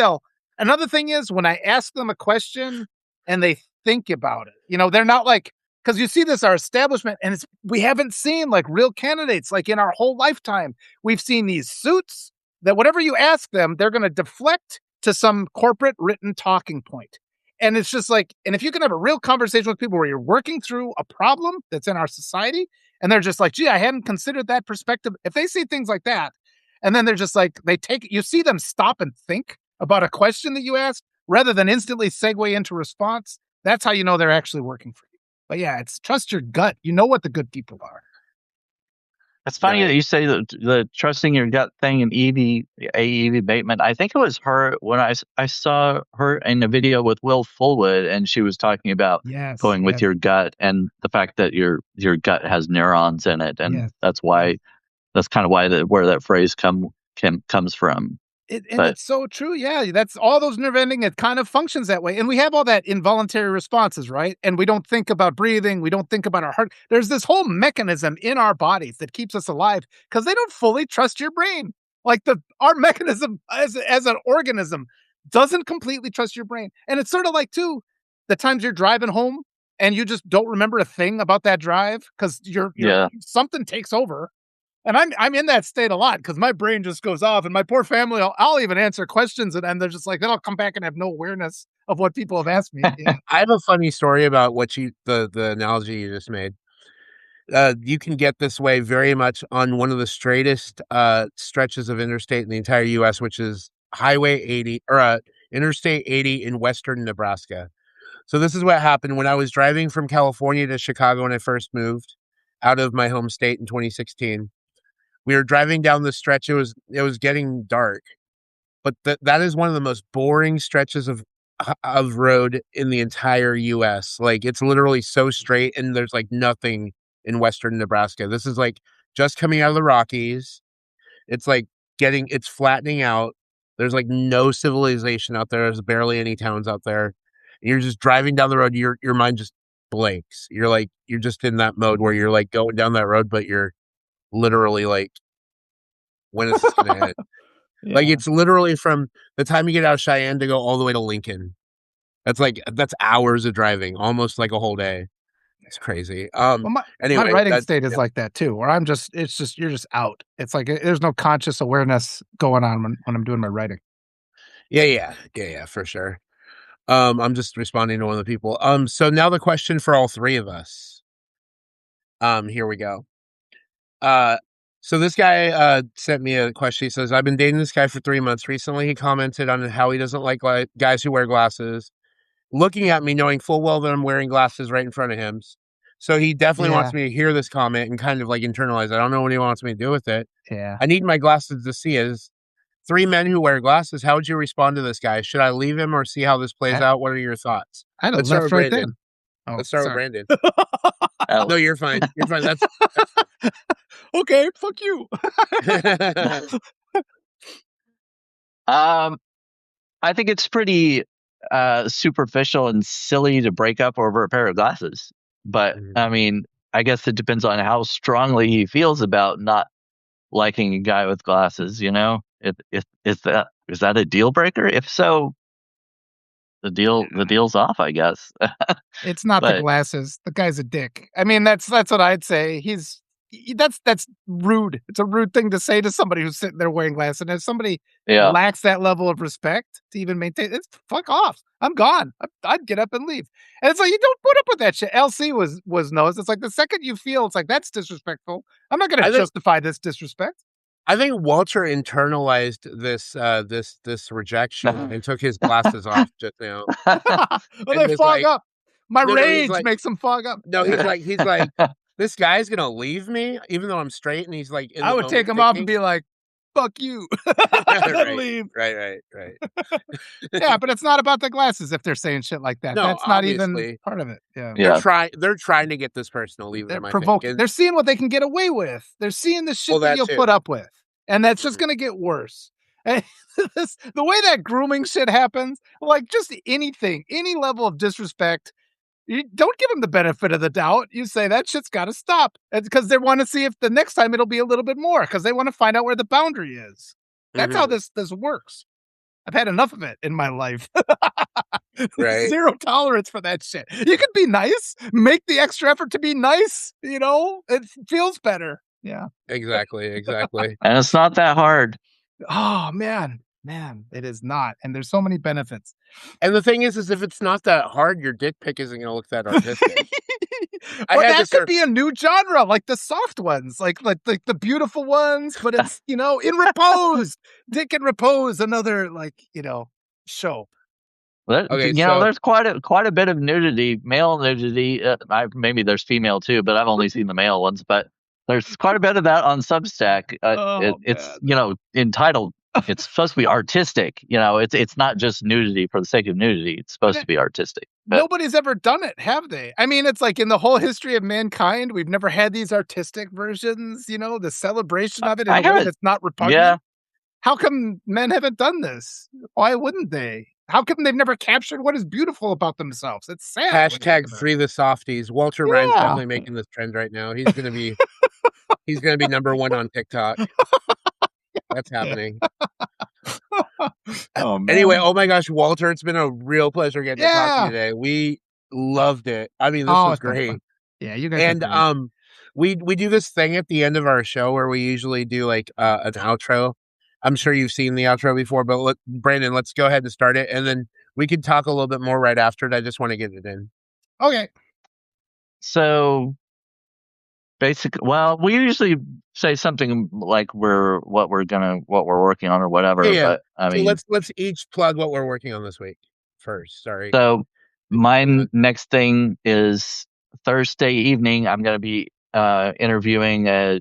another thing is when I ask them a question and they think about it, they're not like, because you see this, our establishment, and we haven't seen like real candidates like in our whole lifetime. We've seen these suits that whatever you ask them, they're going to deflect to some corporate written talking point. And it's just like, and if you can have a real conversation with people where you're working through a problem that's in our society, and they're just like, gee, I hadn't considered that perspective. If they see things like that, and then they're just like, you see them stop and think about a question that you ask rather than instantly segue into response. That's how you know they're actually working for you. But yeah, it's trust your gut. You know what the good people are. It's funny that you say the trusting your gut thing and Evie Bateman. I think it was her when I saw her in a video with Will Fullwood, and she was talking about going with your gut and the fact that your gut has neurons in it, and that's why that's kind of why where that phrase comes from. It's so true. Yeah, that's all those nerve ending. It kind of functions that way. And we have all that involuntary responses, right? And we don't think about breathing. We don't think about our heart. There's this whole mechanism in our bodies that keeps us alive because they don't fully trust your brain. Like our mechanism as an organism doesn't completely trust your brain. And it's sort of like, too, the times you're driving home and you just don't remember a thing about that drive because you're something takes over. And I'm in that state a lot because my brain just goes off, and my poor family, I'll even answer questions, and they're just like, then I'll come back and have no awareness of what people have asked me. Yeah. I have a funny story about what the analogy you just made. You can get this way very much on one of the straightest stretches of interstate in the entire U.S., which is Highway 80 or Interstate 80 in western Nebraska. So this is what happened when I was driving from California to Chicago when I first moved out of my home state in 2016. We were driving down the stretch. It was getting dark, but that is one of the most boring stretches of road in the entire US. Like, it's literally so straight, and there's like nothing in western Nebraska. This is like just coming out of the Rockies. It's like it's flattening out. There's like no civilization out there. There's barely any towns out there. You're just driving down the road. Your mind just blanks. You're just in that mode where you're like going down that road, but you're literally like, when is this going to end? Yeah. Like, it's literally from the time you get out of Cheyenne to go all the way to Lincoln. That's hours of driving, almost like a whole day. It's crazy. Well, anyway, my writing state is like that too, where you're just out. It's like there's no conscious awareness going on when I'm doing my writing. Yeah, for sure. I'm just responding to one of the people. So now the question for all three of us. Here we go. So this guy sent me a question. He says, I've been dating this guy for 3 months. Recently, he commented on how he doesn't like guys who wear glasses, looking at me knowing full well that I'm wearing glasses right in front of him. So he definitely wants me to hear this comment and kind of like internalize it. I don't know what he wants me to do with it. Yeah. I need my glasses to see. As 3 men who wear glasses, how would you respond to this guy? Should I leave him or see how this plays out? What are your thoughts? Let's start with Brandon. Let's start with Brandon. No, you're fine. You're fine. That's okay. Fuck you. I think it's pretty superficial and silly to break up over a pair of glasses. But I mean, I guess it depends on how strongly he feels about not liking a guy with glasses. You know, is that a deal breaker? If so, the deal's off, I guess. It's not the glasses. The guy's a dick. I mean, that's what I'd say. That's rude. It's a rude thing to say to somebody who's sitting there wearing glasses. And if somebody lacks that level of respect to even maintain, it's fuck off. I'm gone. I'd get up and leave. And it's like, you don't put up with that shit. LC was knows. It's like the second you feel, it's like, that's disrespectful. I'm not going to justify this disrespect. I think Walter internalized this rejection and took his glasses off just now. Well, they fog up. My rage makes them fog up. No, he's like, this guy's gonna leave me, even though I'm straight, and he's like, I would take him off and be like, fuck you. Leave. Right. Yeah, but it's not about the glasses if they're saying shit like that. No, that's not even part of it. Yeah. They're trying to get this person to leave them. They're provoking. They're seeing what they can get away with. They're seeing the shit that you'll put up with. And that's just gonna get worse. And the way that grooming shit happens, like just anything, any level of disrespect, you don't give them the benefit of the doubt. You say that shit's got to stop. It's because they want to see if the next time it'll be a little bit more, because they want to find out where the boundary is. That's how this works. I've had enough of it in my life. Right. Zero tolerance for that shit. You can be nice, make the extra effort to be nice. You know, it feels better. Yeah. Exactly. And it's not that hard. Oh, man, it is not. And there's so many benefits. And the thing is if it's not that hard, your dick pic isn't going to look that artistic. Or that could be a new genre, like the soft ones, like the beautiful ones, but it's, in repose. Dick in repose, another, show. There's quite a bit of nudity, male nudity. Maybe there's female too, but I've only seen the male ones. But there's quite a bit of that on Substack. It's entitled. It's supposed to be artistic. It's not just nudity for the sake of nudity. It's supposed to be artistic. Nobody's ever done it, have they? I mean, it's like in the whole history of mankind, we've never had these artistic versions. The celebration of it in a way that's not repugnant. Yeah. How come men haven't done this? Why wouldn't they? How come they've never captured what is beautiful about themselves? It's sad. # free the softies. Walter Ryan's definitely making this trend right now. He's gonna be number one on TikTok. That's happening. Oh, man. Anyway, oh my gosh, Walter, it's been a real pleasure getting to talk to you today. Loved it. I mean, this Oh, was it's been fun. great. Yeah, you guys are And, great. we do this thing at the end of our show where we usually do, like, an outro. I'm sure you've seen the outro before, but Brandon, let's go ahead and start it, and then we can talk a little bit more right after it. I just wanna get it in. Okay. So well, we usually say something like what we're working on or Yeah, whatever. yeah. But I So mean, let's each plug what we're working on this week first, sorry. so my And then next thing is Thursday evening. I'm going to be interviewing a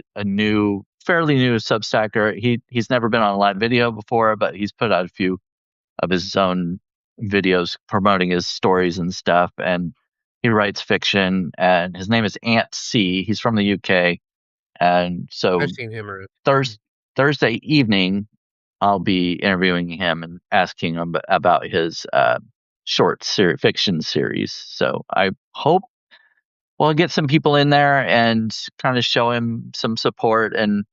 fairly new Substacker. He's never been on a live video before, but he's put out a few of his own videos promoting his stories and stuff. And he writes fiction, and his name is Ant C. He's from the UK. And so I've seen him around. Thursday evening, I'll be interviewing him and asking him about his fiction series. So I hope we'll get some people in there and kind of show him some support and,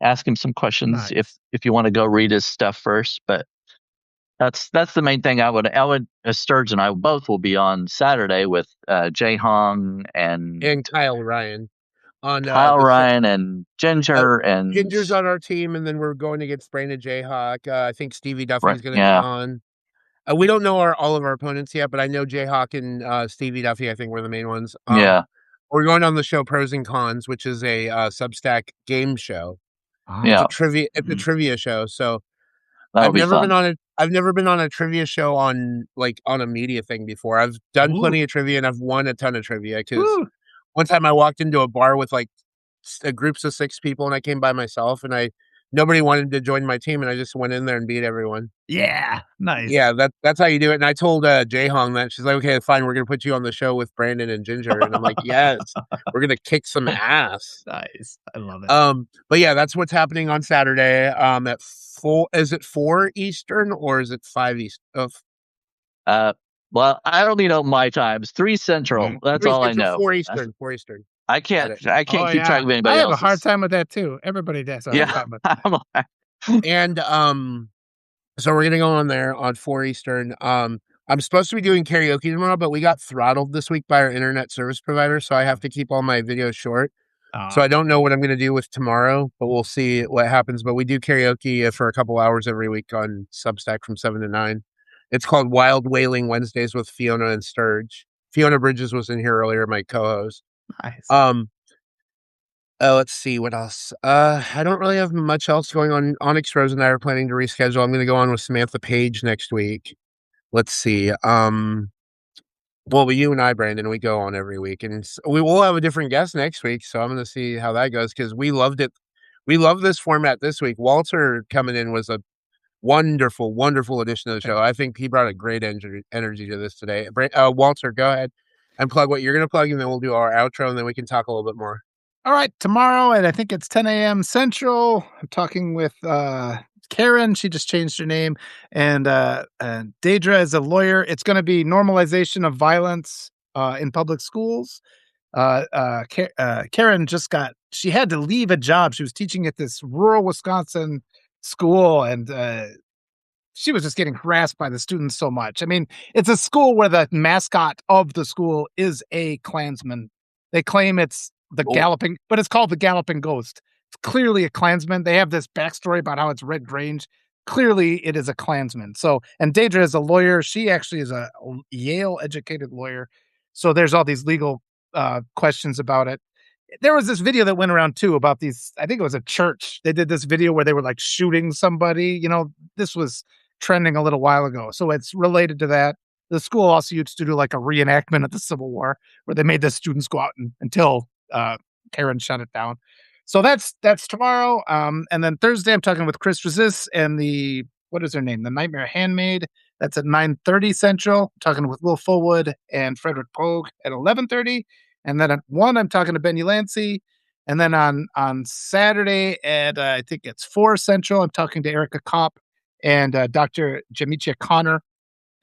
ask him some questions Nice. if you want to go read his stuff first. But that's the main thing. Sturge and I both will be on Saturday with Jay Hong and And Kyle Ryan on, Kyle the show. Ryan and Ginger and Ginger's on our team, and then we're going against Brandon Jayhawk. I think Stevie Duffy's gonna be yeah. on. We don't know all of our opponents yet, but I know Jayhawk and Stevie Duffy, I think, were the main ones. Yeah. We're going on the show Pros and Cons, which is a Substack game show. It's Yeah. a trivia show. So That'll be fun. I've never been on a trivia show on a media thing before. I've done plenty of trivia and I've won a ton of trivia because one time I walked into a bar with like groups of 6 people and I came by myself and nobody wanted to join my team and I just went in there and beat everyone. Yeah, nice. Yeah, that's how you do it. And I told Jay Hong that. She's like, "Okay, fine, we're gonna put you on the show with Brandon and Ginger." And I'm like, "Yes, we're gonna kick some ass." Nice. I love it. But yeah, that's what's happening on Saturday. At 4, is it 4 Eastern or is it 5 East? Well, I only know my times. 3 Central. That's 3 all I Central, know. 4 Eastern, 4 Eastern. I can't keep track of anybody I have else's. a hard time with that too. Everybody does. Yeah. And so we're gonna go on there on 4 Eastern. I'm supposed to be doing karaoke tomorrow, but we got throttled this week by our internet service provider, so I have to keep all my videos short. So I don't know what I'm gonna do with tomorrow, but we'll see what happens. But we do karaoke for a couple hours every week on Substack from 7 to 9. It's called Wild Wailing Wednesdays with Fiona and Sturge. Fiona Bridges was in here earlier, my co-host. Nice. Let's see what else. I don't really have much else going on. Onyx Rose and I are planning to reschedule. I'm going to go on with Samantha Page next week. Let's see. Well, you and I, Brandon, we go on every week, and we will have a different guest next week. So I'm going to see how that goes because we loved it. We love this format this week. Walter coming in was a wonderful, wonderful addition to the show. I think he brought a great energy to this today. Walter, go ahead and plug what you're going to plug, and then we'll do our outro, and then we can talk a little bit more. All right, tomorrow, and I think it's 10 a.m. Central. I'm talking with Karen. She just changed her name, and Deidre is a lawyer. It's going to be normalization of violence in public schools. Karen she had to leave a job. She was teaching at this rural Wisconsin school, and she was just getting harassed by the students so much. I mean, it's a school where the mascot of the school is a Klansman. They claim it's the galloping, but it's called the Galloping Ghost. It's clearly a Klansman. They have this backstory about how it's Red Grange. Clearly, it is a Klansman. So, and Deidre is a lawyer. She actually is a Yale-educated lawyer. So there's all these legal questions about it. There was this video that went around too about these. I think it was a church. They did this video where they were like shooting somebody. This was trending a little while ago. So it's related to that. The school also used to do like a reenactment of the Civil War where they made the students go out until Karen shut it down. So that's tomorrow. And then Thursday, I'm talking with Chris Resist and what is her name? The Nightmare Handmaid. That's at 9:30 Central. I'm talking with Will Fullwood and Frederick Pogue at 11:30. And then at 1, I'm talking to Ben Ulancey. And then on Saturday at, I think it's 4 Central, I'm talking to Erica Kopp and Dr. Jamicia Connor.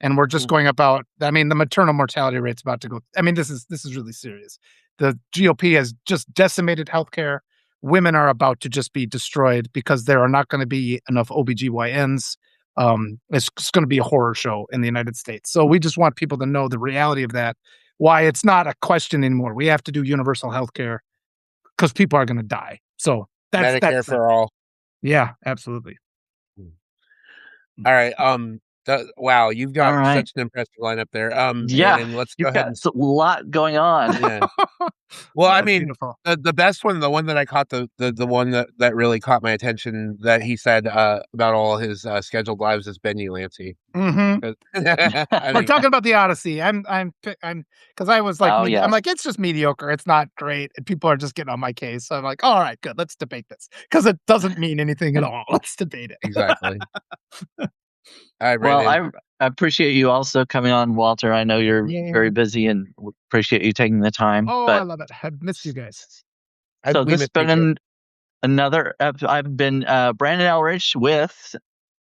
And we're just going about, the maternal mortality rate's about to go. This is really serious. The GOP has just decimated healthcare. Women are about to just be destroyed because there are not going to be enough OBGYNs It's going to be a horror show in the United States. So we just want people to know the reality of that, why it's not a question anymore. We have to do universal health care because people are going to die. So Medicare for all. Yeah, absolutely. All right. Wow, you've got such an impressive lineup there. And let's go ahead and a lot going on. Yeah. Well, I mean, the best one, the one that I caught, the one that really caught my attention that he said about all his scheduled lives is Ben Ulansey. We're talking about the Odyssey. I'm because I was like, I'm like, it's just mediocre. It's not great, and people are just getting on my case. So I'm like, all right, good. Let's debate this because it doesn't mean anything at all. Let's debate it. Exactly. Well, I appreciate you also coming on, Walter. I know you're very busy and appreciate you taking the time. Oh, I love it. I've missed you guys. So this has been another. I've been Brandon Ellrich with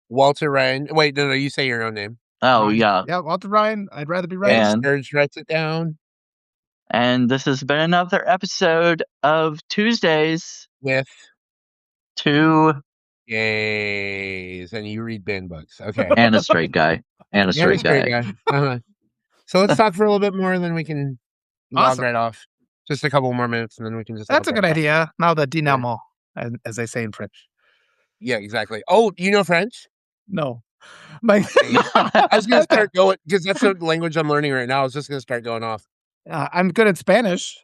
Walter Ryan. Wait, no, you say your own name. Oh, Ryan. yeah. Yeah, Walter Ryan. I'd rather be right. And Serge writes it down. And this has been another episode of Tuesdays with 2 gays. And you read band books. Okay. And a straight guy. And a straight guy. Uh-huh. So let's talk for a little bit more, and then we can log right off. Just a couple more minutes, and then we can just. That's a good idea. Now the dynamo, as they say in French. Yeah, exactly. Oh, you know French? No. I was going to start going because that's the language I'm learning right now. I was just going to start going off. I'm good at Spanish.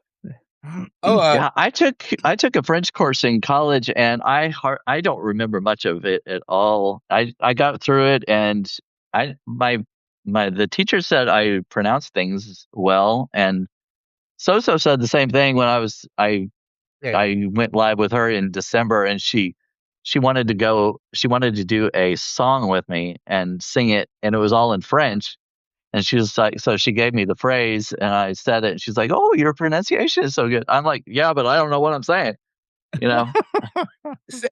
Yeah, I took a French course in college, and I don't remember much of it at all. I got through it, and the teacher said I pronounced things well, and So said the same thing when I went live with her in December, and she wanted to do a song with me and sing it, and it was all in French. And she was like, so she gave me the phrase, and I said it. And she's like, "Oh, your pronunciation is so good." I'm like, "Yeah, but I don't know what I'm saying." You know,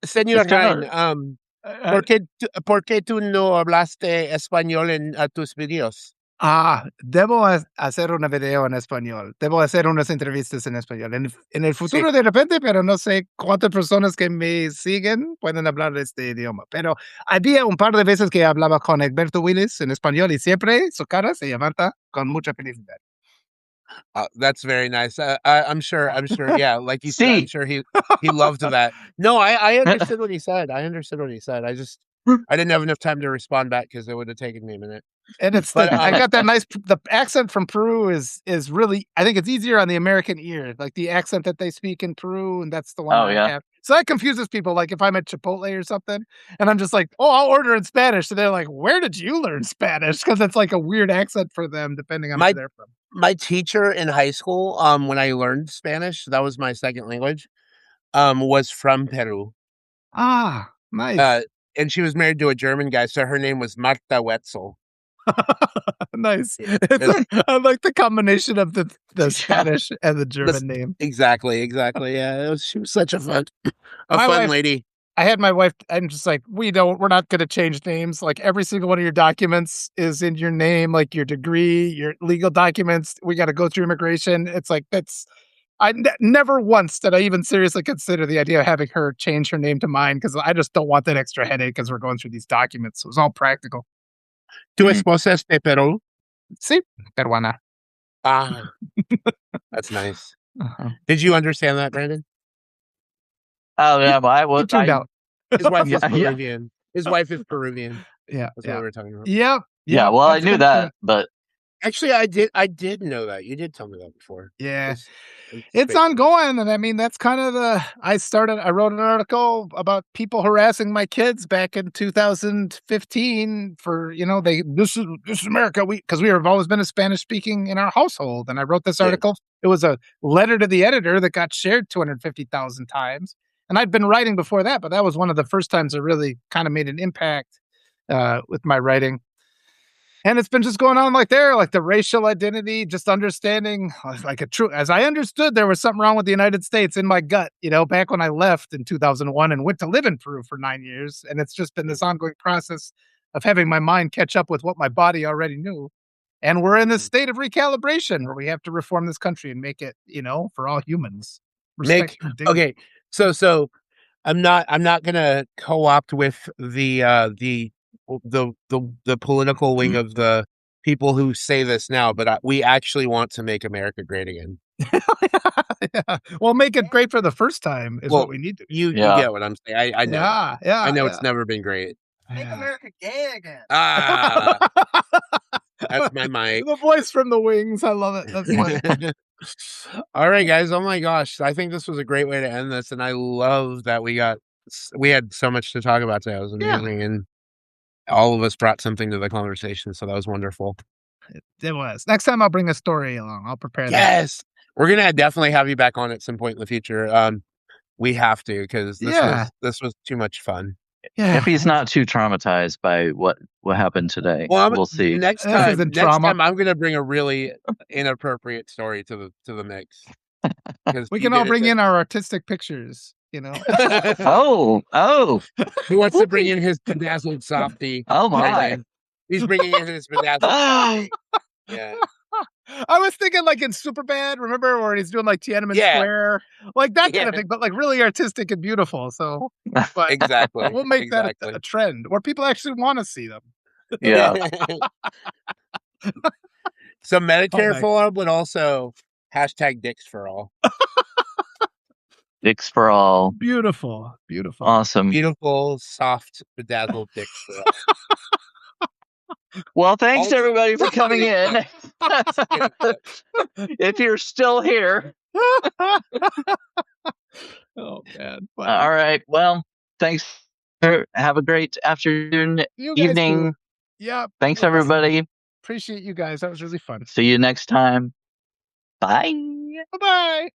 Señor Ryan, ¿por qué tú no hablaste español en tus videos? Debo hacer un video en español. Debo hacer unas entrevistas en español. En el futuro de repente, pero no sé cuántas personas que me siguen pueden hablar este idioma. Pero había un par de veces que hablaba con Egberto Willis en español y siempre su cara se levanta con mucha felicidad. That's very nice. I'm sure. Yeah, like you said, I'm sure he loved that. No, I understood what he said. I didn't have enough time to respond back because it would have taken me a minute. And I got that nice. The accent from Peru is really. I think it's easier on the American ear, like the accent that they speak in Peru, and that's the one I have. So that confuses people. Like if I'm at Chipotle or something, and I'm just like, "Oh, I'll order in Spanish," so they're like, "Where did you learn Spanish?" Because it's like a weird accent for them, depending on where they're from. My teacher in high school, when I learned Spanish, that was my second language, was from Peru. Ah, nice. And she was married to a German guy, so her name was Marta Wetzel. Nice. I like the combination of the Spanish and the German name. Exactly. Yeah, she was such a fun lady. I had my wife. I'm just like, we're not going to change names. Like every single one of your documents is in your name, like your degree, your legal documents. We got to go through immigration. It's like never once did I even seriously consider the idea of having her change her name to mine because I just don't want that extra headache because we're going through these documents. So it was all practical. ¿Tu esposa es de Perú? Sí, peruana. That's nice. Uh-huh. Did you understand that, Brandon? Oh yeah, but I was. His wife is Peruvian. Yeah. His wife is Peruvian. Yeah, that's what we were talking about. Yeah. Well, I knew that, but actually, I did know that. You did tell me that before. Yeah. It's ongoing, and I mean that's kind of I wrote an article about people harassing my kids back in 2015 for this is America because we have always been a Spanish speaking in our household, and I wrote this article. It was a letter to the editor that got shared 250,000 times, and I'd been writing before that, but that was one of the first times I really kind of made an impact with my writing. And it's been just going on like the racial identity, just understanding as I understood there was something wrong with the United States in my gut, back when I left in 2001 and went to live in Peru for 9 years. And it's just been this ongoing process of having my mind catch up with what my body already knew. And we're in this state of recalibration where we have to reform this country and make it, for all humans. Okay. So I'm not going to co-opt with the the political wing of the people who say this now, but we actually want to make America great again. Yeah. Well, make it great for the first time is what we need to. You get what I'm saying. I know. Yeah. I know it's never been great. Make America gay again. Ah, that's my mic. The voice from the wings. I love it. That's funny. All right, guys. Oh my gosh, I think this was a great way to end this, and I love that we had so much to talk about today. It was amazing, and all of us brought something to the conversation, so that was wonderful. It was. Next time I'll bring a story along. I'll prepare that. Yes. We're gonna definitely have you back on at some point in the future. We have to, because this was too much fun. Yeah. If he's not too traumatized by what happened today, we'll see. Next time I'm gonna bring a really inappropriate story to the mix. We can all bring in our artistic pictures, you know. Oh. Who wants to bring in his bedazzled softie? Oh my. He's bringing in his bedazzled. Yeah. I was thinking like in Superbad, remember, where he's doing like Tiananmen Square, like that kind of thing, but like really artistic and beautiful. So, but exactly, we'll make that a trend where people actually want to see them. Yeah. So Medicare for all, but also hashtag dicks for all. Dicks for all. Beautiful. Awesome. Beautiful, soft, bedazzled dicks for all. Well, thanks everybody for coming in. If you're still here. Oh man. All right. Well, thanks. Have a great afternoon, evening. Yeah. Thanks everybody. Appreciate you guys. That was really fun. See you next time. Bye. Bye-bye.